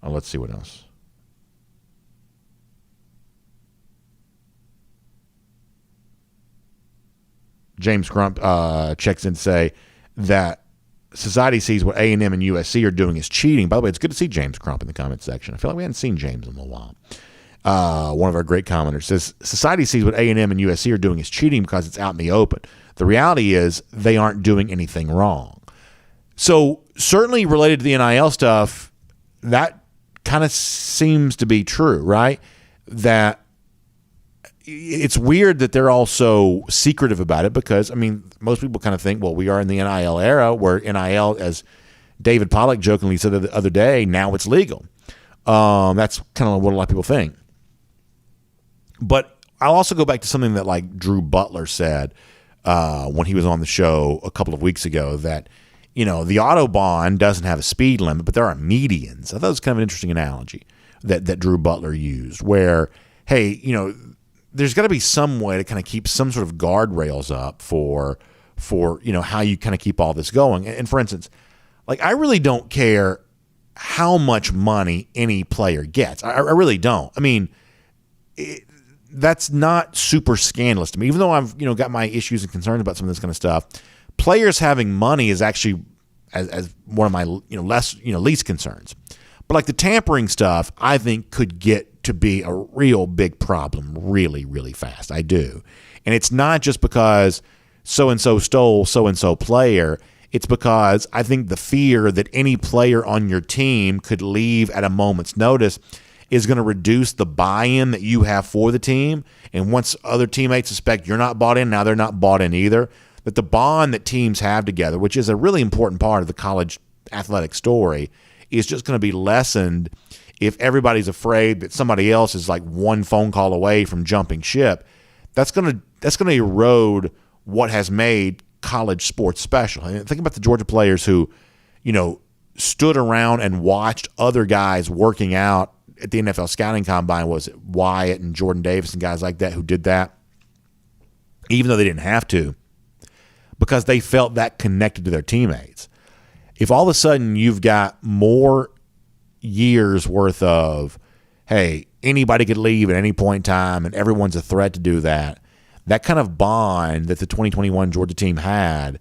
Let's see what else. James Crump checks in to say that society sees what A&M and USC are doing as cheating. By the way, it's good to see James Crump in the comment section. I feel like we hadn't seen James in a while. One of our great commenters says, society sees what A&M and USC are doing as cheating because it's out in the open. The reality is they aren't doing anything wrong. So certainly related to the NIL stuff, that kind of seems to be true, right? That it's weird that they're all so secretive about it because, most people kind of think, well, we are in the NIL era where NIL, as David Pollack jokingly said the other day, now it's legal. That's kind of what a lot of people think. But I'll also go back to something that like Drew Butler said when he was on the show a couple of weeks ago that, the Autobahn doesn't have a speed limit, but there are medians. I thought it was kind of an interesting analogy that Drew Butler used where, hey, there's got to be some way to kind of keep some sort of guardrails up for how you kind of keep all this going. And for instance, like I really don't care how much money any player gets. I really don't. That's not super scandalous to me. Even though I've got my issues and concerns about some of this kind of stuff, players having money is actually as one of my least concerns. But like the tampering stuff, I think could get to be a real big problem really, really fast. I do. And it's not just because so-and-so stole so-and-so player. It's because I think the fear that any player on your team could leave at a moment's notice is going to reduce the buy-in that you have for the team. And once other teammates suspect you're not bought in, now they're not bought in either. But the bond that teams have together, which is a really important part of the college athletic story, is just going to be lessened if everybody's afraid that somebody else is like one phone call away from jumping ship. That's going to erode what has made college sports special. Think about the Georgia players who, stood around and watched other guys working out at the NFL scouting combine. Was it Wyatt and Jordan Davis and guys like that who did that, even though they didn't have to, because they felt that connected to their teammates. If all of a sudden you've got more years worth of, hey, anybody could leave at any point in time and everyone's a threat to do that, that kind of bond that the 2021 Georgia team had,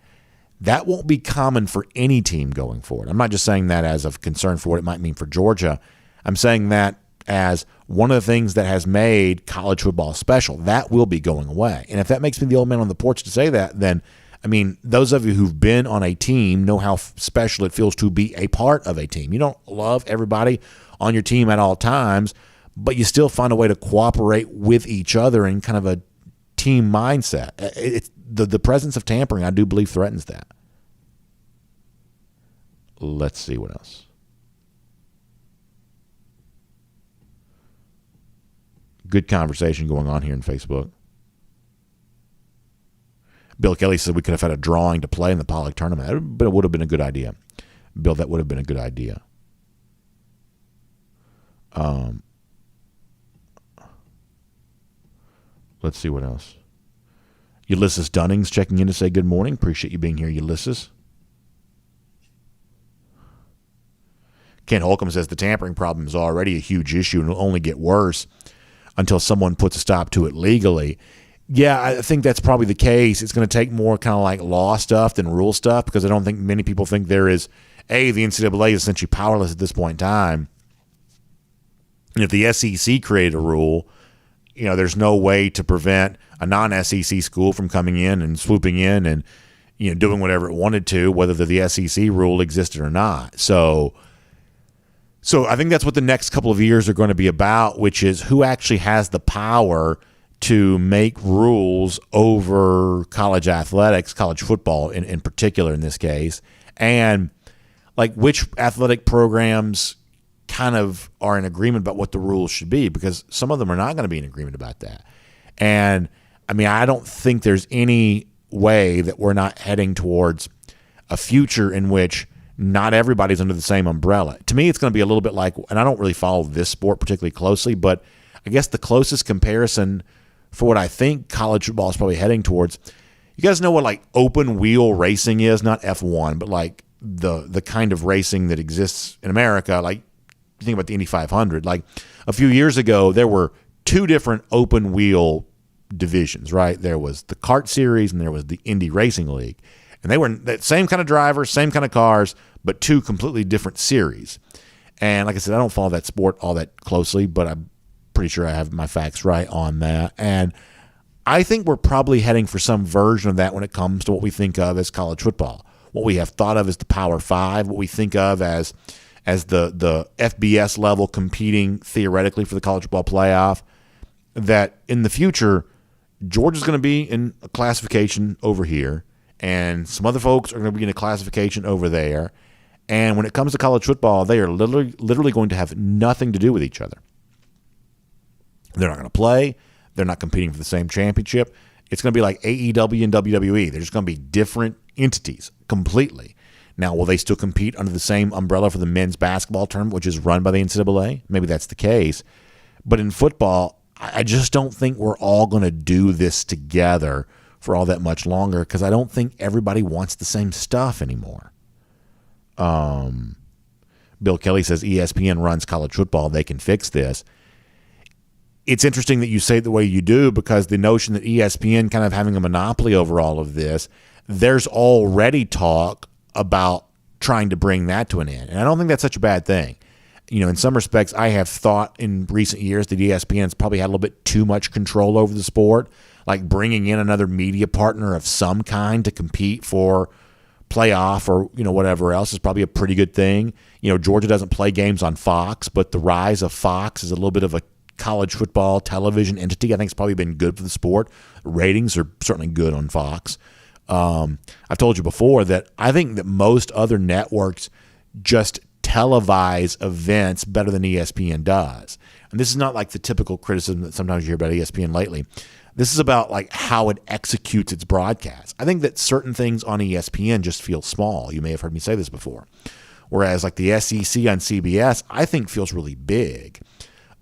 that won't be common for any team going forward. I'm not just saying that as of concern for what it might mean for Georgia. I'm saying that as one of the things that has made college football special. That will be going away. And if that makes me the old man on the porch to say that, then those of you who've been on a team know how special it feels to be a part of a team. You don't love everybody on your team at all times, but you still find a way to cooperate with each other in kind of a team mindset. It's the presence of tampering, I do believe, threatens that. Let's see what else. Good conversation going on here in Facebook. Bill Kelly said we could have had a drawing to play in the Pollock tournament. But it would have been a good idea. Bill, that would have been a good idea. Let's see what else. Ulysses Dunning's checking in to say good morning. Appreciate you being here, Ulysses. Ken Holcomb says the tampering problem is already a huge issue and will only get worse until someone puts a stop to it legally. Yeah, I think that's probably the case. It's going to take more kind of like law stuff than rule stuff, because I don't think many people think there is, the NCAA is essentially powerless at this point in time. And if the SEC created a rule, there's no way to prevent a non-SEC school from coming in and swooping in and, doing whatever it wanted to, whether the SEC rule existed or not. So I think that's what the next couple of years are going to be about, which is who actually has the power to make rules over college athletics, college football in particular in this case, and like which athletic programs kind of are in agreement about what the rules should be, because some of them are not going to be in agreement about that. And I don't think there's any way that we're not heading towards a future in which not everybody's under the same umbrella. To me, it's going to be a little bit like, and I don't really follow this sport particularly closely, but I guess the closest comparison for what I think college football is probably heading towards, you guys know what like open wheel racing is? Not F1, but like the kind of racing that exists in America. Like you think about the Indy 500. Like a few years ago, there were two different open wheel divisions, right? There was the kart series and there was the Indy Racing League. And they were the same kind of drivers, same kind of cars, but two completely different series. And like I said, I don't follow that sport all that closely, but I'm pretty sure I have my facts right on that. And I think we're probably heading for some version of that when it comes to what we think of as college football. What we have thought of as the Power Five, what we think of as the FBS level competing theoretically for the college football playoff, that in the future, Georgia's going to be in a classification over here, and some other folks are going to be in a classification over there. And when it comes to college football, they are literally going to have nothing to do with each other. They're not going to play. They're not competing for the same championship. It's going to be like AEW and WWE. They're just going to be different entities completely. Now, will they still compete under the same umbrella for the men's basketball tournament, which is run by the NCAA? Maybe that's the case. But in football, I just don't think we're all going to do this together for all that much longer because I don't think everybody wants the same stuff anymore. Bill Kelly says ESPN runs college football. They can fix this. It's interesting that you say it the way you do because the notion that ESPN kind of having a monopoly over all of this, there's already talk about trying to bring that to an end. And I don't think that's such a bad thing. You know, in some respects, I have thought in recent years that ESPN's probably had a little bit too much control over the sport, like bringing in another media partner of some kind to compete for playoff or, you know, whatever else is probably a pretty good thing. You know, Georgia doesn't play games on Fox, but the rise of Fox is a little bit of a college football television entity. I think it's probably been good for the sport. Ratings are certainly good on Fox. I've told you before that I think that most other networks just televise events better than ESPN does. And this is not like the typical criticism that sometimes you hear about ESPN lately. This is about like how it executes its broadcast. I think that certain things on ESPN just feel small. You may have heard me say this before. Whereas like the SEC on CBS, I think feels really big.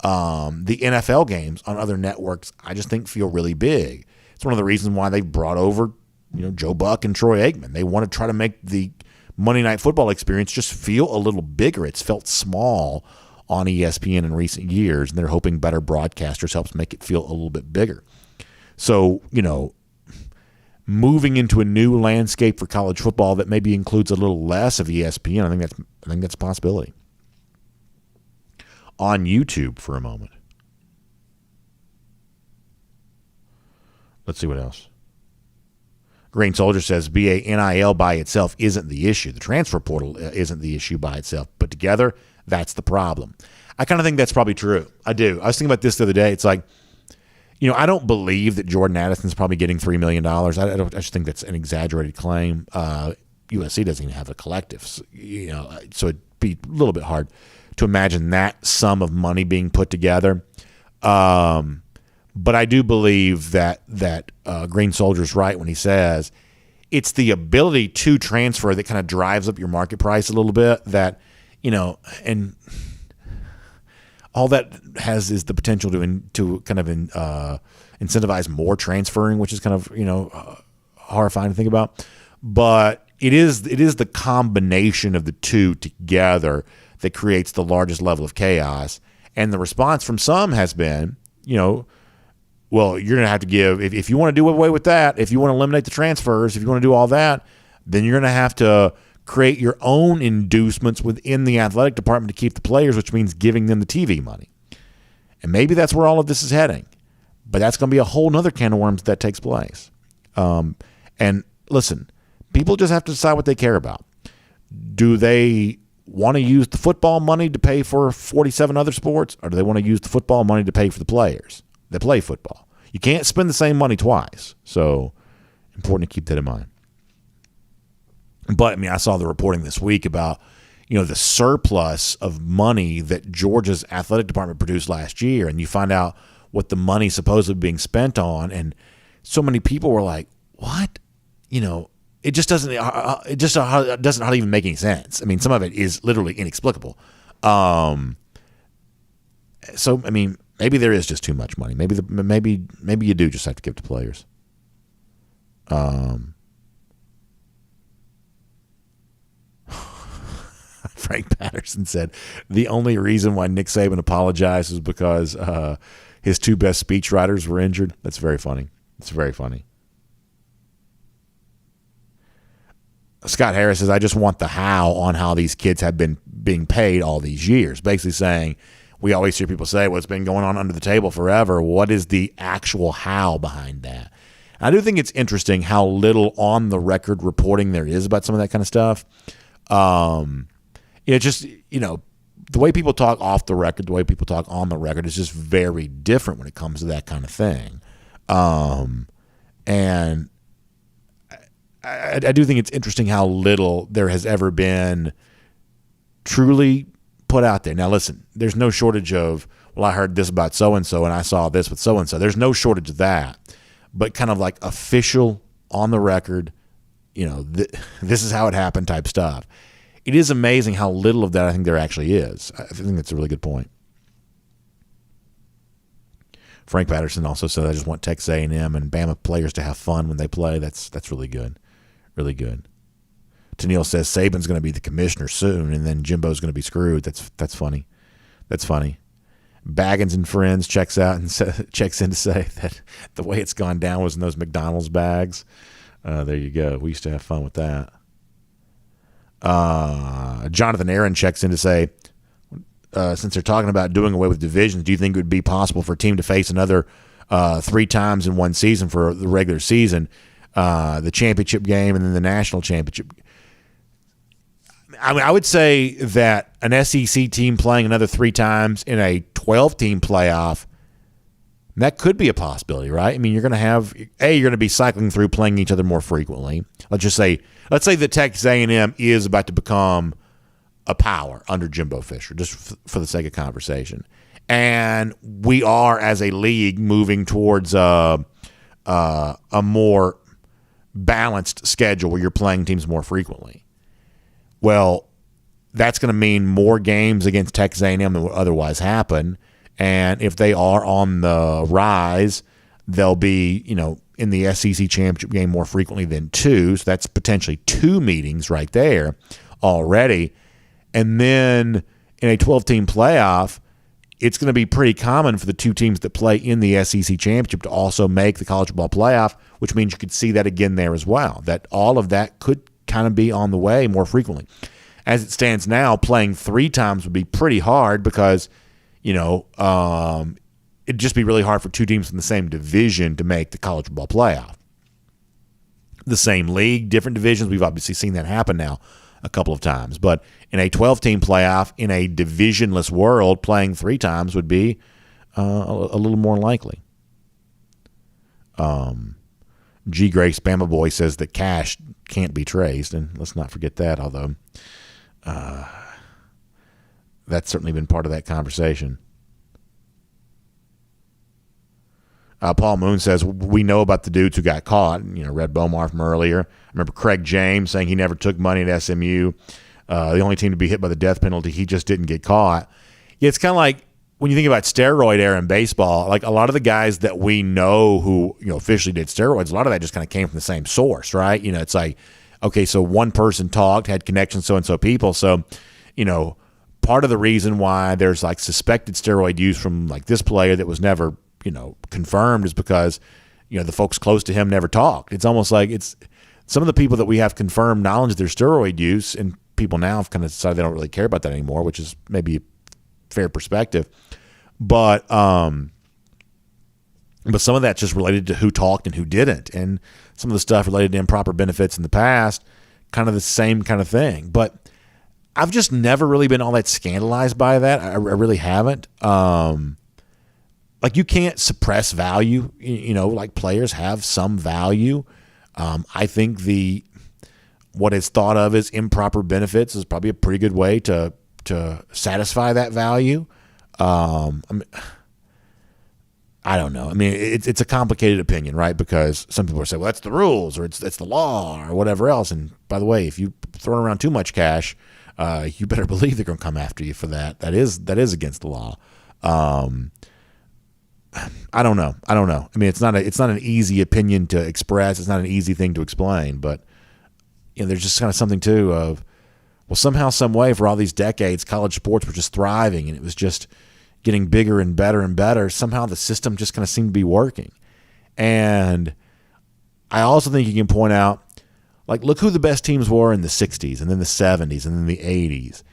The NFL games on other networks, I just think feel really big. It's one of the reasons why they brought over, you know, Joe Buck and Troy Aikman. They want to try to make the Monday Night Football experience just feel a little bigger. It's felt small on ESPN in recent years, and they're hoping better broadcasters helps make it feel a little bit bigger. So, you know, moving into a new landscape for college football that maybe includes a little less of ESPN, I think that's a possibility. On YouTube for a moment. Let's see what else. Green Soldier says BA NIL by itself isn't the issue. The transfer portal isn't the issue by itself. But together, that's the problem. I kind of think that's probably true. I do. I was thinking about this the other day. It's like, you know, I don't believe that Jordan Addison's probably getting $3 million. I just think that's an exaggerated claim. USC doesn't even have a collective. So, you know, so it'd be a little bit hard to imagine that sum of money being put together. But I do believe that Green Soldier's right when he says it's the ability to transfer that kind of drives up your market price a little bit. That, you know, and all that has is the potential to kind of incentivize more transferring, which is kind of, you know, horrifying to think about. But it is the combination of the two together that creates the largest level of chaos. And the response from some has been, you know, well, you're going to have to give, if you want to do away with that, if you want to eliminate the transfers, if you want to do all that, then you're going to have to create your own inducements within the athletic department to keep the players, which means giving them the TV money. And maybe that's where all of this is heading. But that's going to be a whole nother can of worms that takes place. And listen, people just have to decide what they care about. Do they want to use the football money to pay for 47 other sports, or do they want to use the football money to pay for the players that play football? You can't spend the same money twice. So important to keep that in mind. But, I mean, I saw the reporting this week about, you know, the surplus of money that Georgia's athletic department produced last year, and you find out what the money supposedly being spent on, and so many people were like, what? it just doesn't. It just doesn't hardly even make any sense. I mean, some of it is literally inexplicable. So I mean, maybe there is just too much money. Maybe you do just have to give to players. Frank Patterson said the only reason why Nick Saban apologized is because his two best speechwriters were injured. That's very funny. It's very funny. Scott Harris says, I just want the how on how these kids have been being paid all these years. Basically saying, we always hear people say, well, it's been going on under the table forever. What is the actual how behind that? I do think it's interesting how little on the record reporting there is about some of that kind of stuff. It's just, the way people talk off the record, the way people talk on the record is just very different when it comes to that kind of thing. And I do think it's interesting how little there has ever been truly put out there. Now, listen, there's no shortage of, well, I heard this about so-and-so and I saw this with so-and-so. There's no shortage of that. But kind of like official, on the record, this is how it happened type stuff. It is amazing how little of that I think there actually is. I think that's a really good point. Frank Patterson also said, I just want Texas A&M and Bama players to have fun when they play. That's really good. Really good. Tennille says Saban's going to be the commissioner soon, and then Jimbo's going to be screwed. That's funny. That's funny. Baggins and Friends checks out and checks in to say that the way it's gone down was in those McDonald's bags. There you go. We used to have fun with that. Jonathan Aaron checks in to say, since they're talking about doing away with divisions, do you think it would be possible for a team to face another 3 times in one season for the regular season, the championship game and then the national championship? I mean, I would say that an SEC team playing another 3 times in a 12-team playoff, that could be a possibility, right? I mean, you're going to be cycling through playing each other more frequently. Let's say that Texas A&M is about to become a power under Jimbo Fisher, just for the sake of conversation. And we are, as a league, moving towards a more balanced schedule where you're playing teams more frequently. Well, that's going to mean more games against Texas A&M than would otherwise happen. And if they are on the rise, they'll be, in the SEC championship game more frequently than 2. So that's potentially 2 meetings right there already. And then in a 12-team playoff, it's going to be pretty common for the 2 teams that play in the SEC championship to also make the college football playoff, which means you could see that again there as well, that all of that could kind of be on the way more frequently. As it stands now, playing 3 times would be pretty hard because, it'd just be really hard for 2 teams in the same division to make the college football playoff. The same league, different divisions, we've obviously seen that happen now a couple of times. But in a 12-team playoff, in a divisionless world, playing 3 times would be a little more likely. G. Grace Bama Boy says that cash can't be traced, and let's not forget that, although that's certainly been part of that conversation. Paul Moon says, we know about the dudes who got caught. Red Bomar from earlier. I remember Craig James saying he never took money at SMU. The only team to be hit by the death penalty, he just didn't get caught. Yeah, it's kind of like when you think about steroid era in baseball, like a lot of the guys that we know who officially did steroids, a lot of that just kind of came from the same source, right? It's like, okay, so one person talked, had connections, so-and-so people. So, part of the reason why there's like suspected steroid use from like this player that was never confirmed is because, the folks close to him never talked. It's almost like it's some of the people that we have confirmed knowledge of their steroid use, and people now have kind of decided they don't really care about that anymore, which is maybe a fair perspective. But some of that's just related to who talked and who didn't. And some of the stuff related to improper benefits in the past, kind of the same kind of thing. But I've just never really been all that scandalized by that. I really haven't. Like you can't suppress value, like players have some value. I think what is thought of as improper benefits is probably a pretty good way to satisfy that value. I I don't know. I mean, it's a complicated opinion, right? Because some people are saying, well, that's the rules or it's the law or whatever else. And by the way, if you throw around too much cash, you better believe they're going to come after you for that. That is against the law. I don't know. I mean, it's not an easy opinion to express. It's not an easy thing to explain. But there's just kind of something too of, well, somehow, some way, for all these decades, college sports were just thriving, and it was just getting bigger and better and better. Somehow, the system just kind of seemed to be working. And I also think you can point out, like, look who the best teams were in the 60s and then the 70s and then the 80s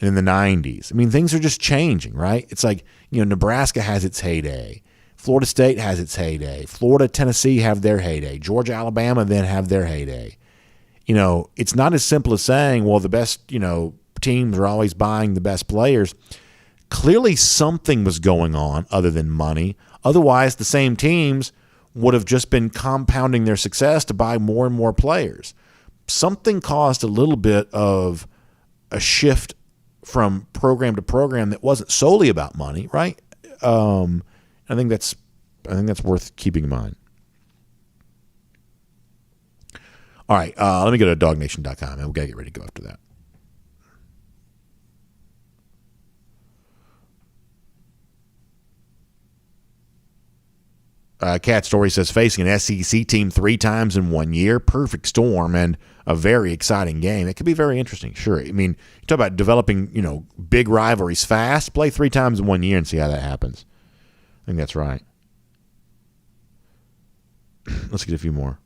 and then the 90s. I mean, things are just changing, right? It's like, Nebraska has its heyday. Florida State has its heyday. Florida, Tennessee have their heyday. Georgia, Alabama then have their heyday. It's not as simple as saying, well, the best, teams are always buying the best players. Clearly something was going on other than money. Otherwise, the same teams would have just been compounding their success to buy more and more players. Something caused a little bit of a shift from program to program that wasn't solely about money, right? I think that's worth keeping in mind. All right, let me go to DawgNation.com, and we've got to get ready to go after that. Cat Story says, facing an SEC team 3 times in 1 year, perfect storm, and a very exciting game. It could be very interesting, sure. I mean, you talk about developing, big rivalries fast, play 3 times in 1 year and see how that happens. I think that's right. Let's get a few more.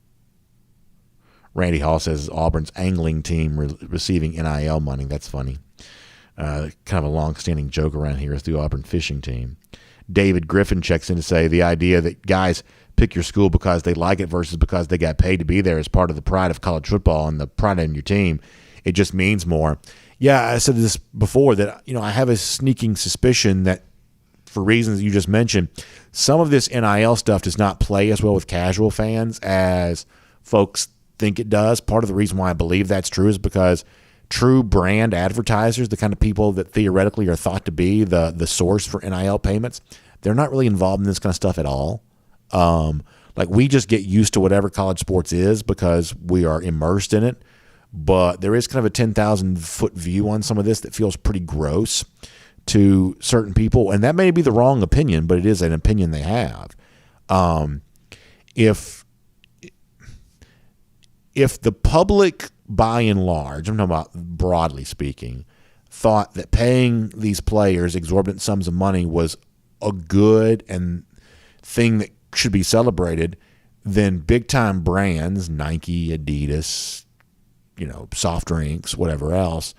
Randy Hall says Auburn's angling team receiving NIL money. That's funny. Kind of a long-standing joke around here is the Auburn fishing team. David Griffin checks in to say the idea that guys pick your school because they like it versus because they got paid to be there is part of the pride of college football and the pride in your team. It just means more. Yeah, I said this before that, I have a sneaking suspicion that for reasons you just mentioned, some of this NIL stuff does not play as well with casual fans as folks think it does. Part of the reason why I believe that's true is because true brand advertisers, the kind of people that theoretically are thought to be the source for NIL payments, they're not really involved in this kind of stuff at all. Like we just get used to whatever college sports is because we are immersed in it. But there is kind of a 10,000-foot view on some of this that feels pretty gross to certain people. And that may be the wrong opinion, but it is an opinion they have. If the public, by and large, I'm talking about broadly speaking, thought that paying these players exorbitant sums of money was a good and thing that should be celebrated, then big-time brands, Nike, Adidas, soft drinks, whatever else,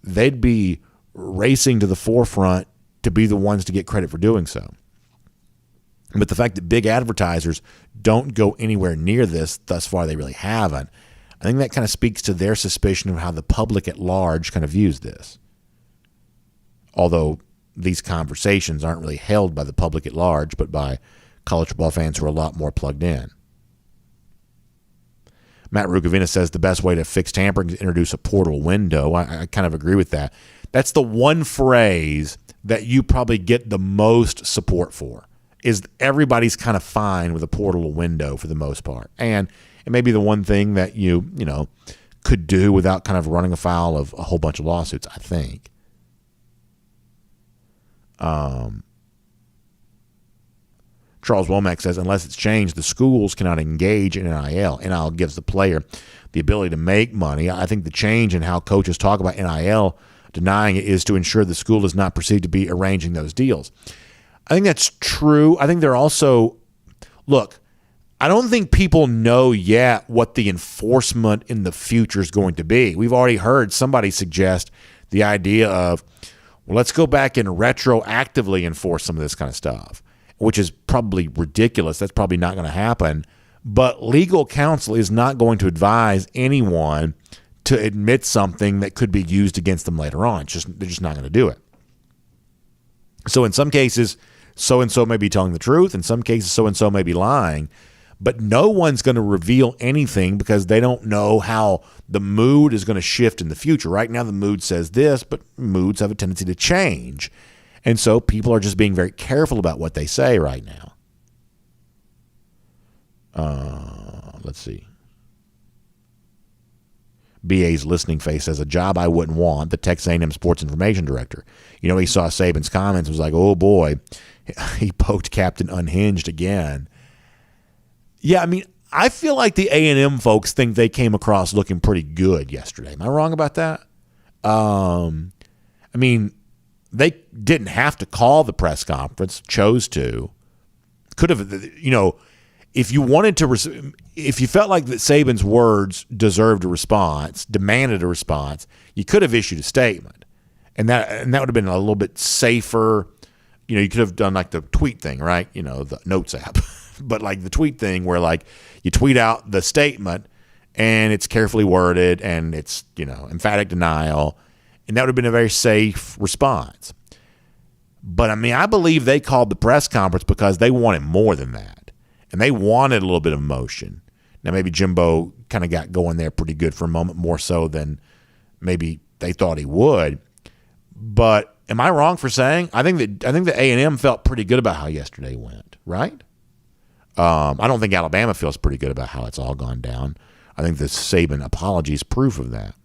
they'd be racing to the forefront to be the ones to get credit for doing so. But the fact that big advertisers don't go anywhere near this, thus far they really haven't, I think that kind of speaks to their suspicion of how the public at large kind of views this. Although these conversations aren't really held by the public at large, but by college football fans who are a lot more plugged in. Matt Rukavina says the best way to fix tampering is to introduce a portal window. I kind of agree with that. That's the one phrase that you probably get the most support for, is everybody's kind of fine with a portal window for the most part. And it may be the one thing that you could do without kind of running afoul of a whole bunch of lawsuits, I think. Charles Womack says, unless it's changed, the schools cannot engage in NIL. NIL gives the player the ability to make money. I think the change in how coaches talk about NIL, denying it, is to ensure the school is not perceived to be arranging those deals. I think that's true. I think they're also, look, I don't think people know yet what the enforcement in the future is going to be. We've already heard somebody suggest the idea of, well, let's go back and retroactively enforce some of this kind of stuff, which is probably ridiculous. That's probably not going to happen. But legal counsel is not going to advise anyone to admit something that could be used against them later on. They're just not going to do it. So in some cases, so-and-so may be telling the truth. In some cases, so-and-so may be lying. But no one's going to reveal anything because they don't know how the mood is going to shift in the future. Right now, the mood says this, but moods have a tendency to change. And so people are just being very careful about what they say right now. Let's see. BA's listening face says, a job I wouldn't want, the Texas A&M sports information director. You know, he saw Saban's comments and was like, oh boy, he poked Captain Unhinged again. Yeah, I mean, I feel like the A&M folks think they came across looking pretty good yesterday. Am I wrong about that? I mean, they didn't have to call the press conference, chose to. Could have, you know, if you wanted to, if you felt like that Saban's words deserved a response, demanded a response, you could have issued a statement, and that would have been a little bit safer. You know, you could have done like the tweet thing, right? You know, the Notes app, but like the tweet thing where like you tweet out the statement and it's carefully worded and it's, you know, emphatic denial, and that would have been a very safe response. But I mean, I believe they called the press conference because they wanted more than that. And they wanted a little bit of emotion. Now, maybe Jimbo kind of got going there pretty good for a moment, more so than maybe they thought he would. But am I wrong for saying I think that A&M felt pretty good about how yesterday went, right? I don't think Alabama feels pretty good about how it's all gone down. I think the Saban apology is proof of that.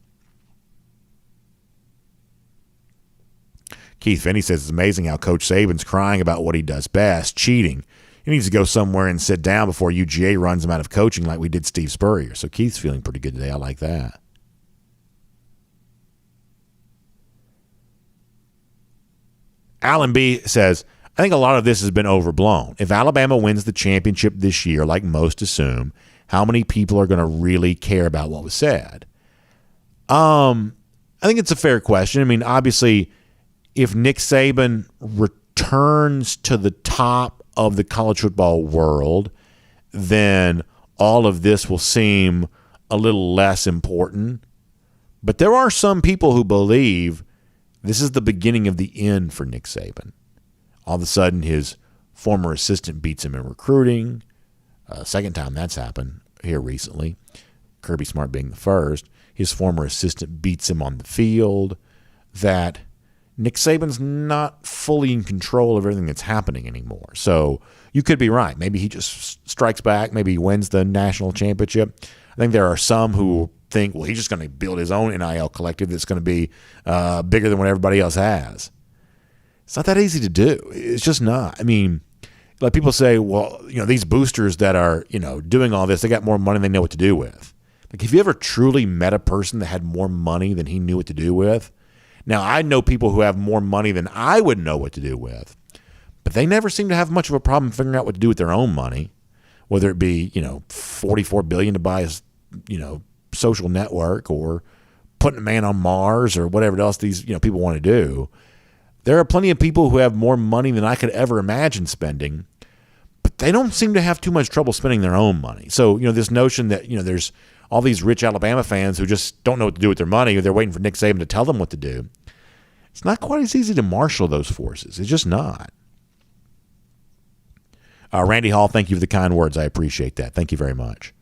Keith Finney says it's amazing how Coach Saban's crying about what he does best, cheating. He needs to go somewhere and sit down before UGA runs him out of coaching like we did Steve Spurrier. So Keith's feeling pretty good today. I like that. Alan B. says, I think a lot of this has been overblown. If Alabama wins the championship this year, like most assume, how many people are going to really care about what was said? I think it's a fair question. I mean, obviously, if Nick Saban returns to the top of the college football world, then all of this will seem a little less important. But there are some people who believe this is the beginning of the end for Nick Saban. All of a sudden, his former assistant beats him in recruiting. Second time that's happened here recently, Kirby Smart being the first. His former assistant beats him on the field. That Nick Saban's not fully in control of everything that's happening anymore. So you could be right. Maybe he just strikes back. Maybe he wins the national championship. I think there are some who think, well, he's just going to build his own NIL collective that's going to be bigger than what everybody else has. It's not that easy to do. It's just not. I mean, like people say, well, you know, these boosters that are, you know, doing all this, they got more money than they know what to do with. Like, have you ever truly met a person that had more money than he knew what to do with? Now, I know people who have more money than I would know what to do with, but they never seem to have much of a problem figuring out what to do with their own money, whether it be, you know, $44 billion to buy a, you know, social network or putting a man on Mars or whatever else these, you know, people want to do. There are plenty of people who have more money than I could ever imagine spending, but they don't seem to have too much trouble spending their own money. So, you know, this notion that, you know, there's all these rich Alabama fans who just don't know what to do with their money, or they're waiting for Nick Saban to tell them what to do. It's not quite as easy to marshal those forces. It's just not. Randy Hall, thank you for the kind words. I appreciate that. Thank you very much.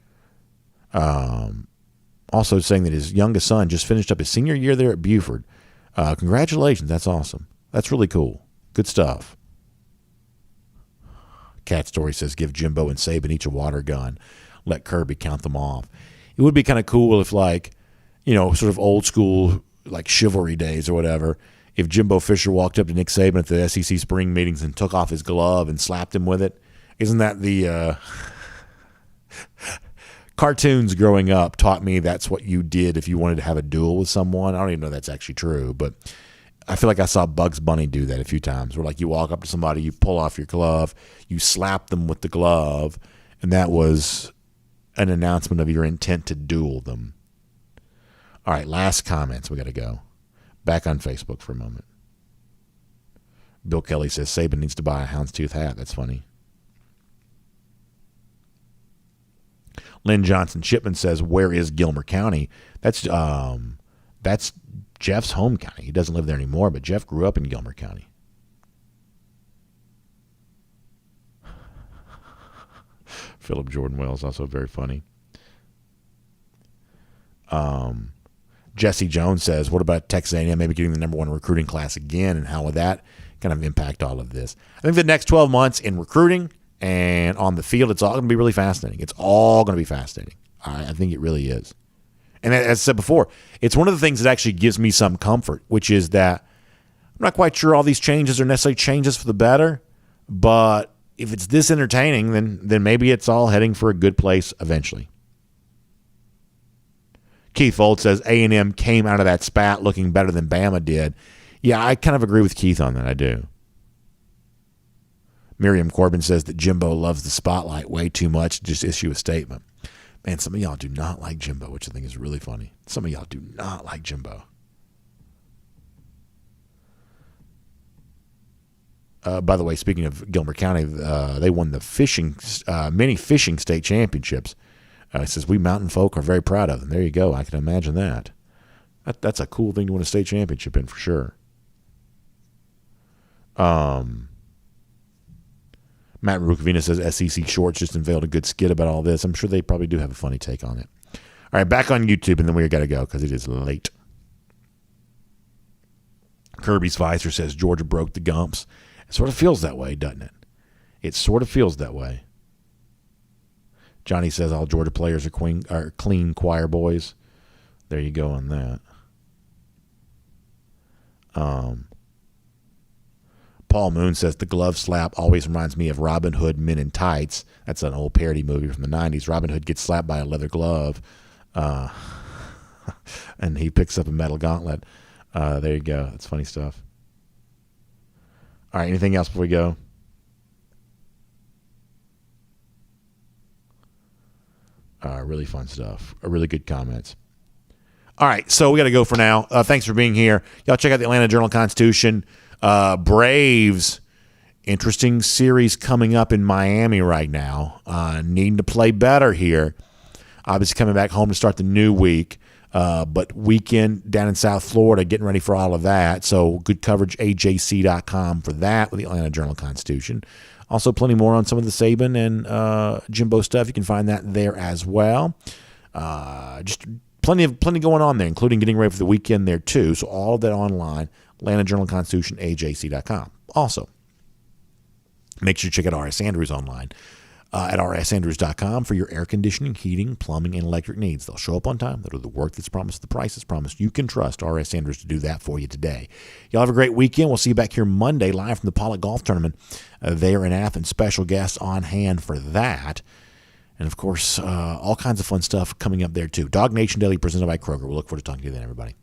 Also saying that his youngest son just finished up his senior year there at Buford. Congratulations. That's awesome. That's really cool. Good stuff. Cat Story says, give Jimbo and Saban each a water gun. Let Kirby count them off. It would be kind of cool if, like, you know, sort of old school, like chivalry days or whatever, if Jimbo Fisher walked up to Nick Saban at the SEC spring meetings and took off his glove and slapped him with it. Isn't that the cartoons growing up taught me that's what you did if you wanted to have a duel with someone? I don't even know if that's actually true, but I feel like I saw Bugs Bunny do that a few times, where like you walk up to somebody, you pull off your glove, you slap them with the glove, and that was an announcement of your intent to duel them. All right, last comments. We got to go. Back on Facebook for a moment. Bill Kelly says Saban needs to buy a houndstooth hat. That's funny. Lynn Johnson Shipman says, where is Gilmer County? That's Jeff's home county. He doesn't live there anymore, but Jeff grew up in Gilmer County. Philip Jordan Wells, also very funny. Jesse Jones says, what about Texas A&M maybe getting the number one recruiting class again, and how would that kind of impact all of this. I think the next 12 months in recruiting and on the field, it's all going to be really fascinating. It's all going to be fascinating. I think it really is. And as I said before, it's one of the things that actually gives me some comfort, which is that I'm not quite sure all these changes are necessarily changes for the better, but if it's this entertaining, then maybe it's all heading for a good place eventually. Keith Fold says A&M came out of that spat looking better than Bama did. Yeah, I kind of agree with Keith on that. I do. Miriam Corbin says that Jimbo loves the spotlight way too much to just issue a statement. Man, some of y'all do not like Jimbo, which I think is really funny. Some of y'all do not like Jimbo. By the way, speaking of Gilmer County, they won the mini fishing state championships. It says, we mountain folk are very proud of them. There you go. I can imagine that. That's a cool thing to win a state championship in for sure. Matt Rukavina says SEC Shorts just unveiled a good skit about all this. I'm sure they probably do have a funny take on it. All right, back on YouTube, and then we got to go because it is late. Kirby Spicer says Georgia broke the Gumps. It sort of feels that way, doesn't it? It sort of feels that way. Johnny says all Georgia players are clean choir boys. There you go on that. Paul Moon says the glove slap always reminds me of Robin Hood Men in Tights. That's an old parody movie from the 90s. Robin Hood gets slapped by a leather glove, and he picks up a metal gauntlet. There you go. That's funny stuff. All right, anything else before we go? Really fun stuff. Really good comments. All right, so we got to go for now. Thanks for being here. Y'all check out the Atlanta Journal-Constitution. Braves, interesting series coming up in Miami right now. Needing to play better here. Obviously coming back home to start the new week. But weekend down in South Florida, getting ready for all of that. So good coverage, AJC.com for that with the Atlanta Journal-Constitution. Also plenty more on some of the Saban and Jimbo stuff. You can find that there as well. Just plenty going on there, including getting ready for the weekend there too. So all of that online, Atlanta Journal-Constitution, AJC.com. Also, make sure you check out R.S. Andrews online at rsandrews.com for your air conditioning, heating, plumbing, and electric needs. They'll show up on time. They'll do the work that's promised, the price is promised. You can trust R.S. Andrews to do that for you today. Y'all have a great weekend. We'll see you back here Monday live from the Pollock Golf Tournament there in Athens. Special guests on hand for that. And, of course, all kinds of fun stuff coming up there, too. DawgNation Daily presented by Kroger. We'll look forward to talking to you then, everybody.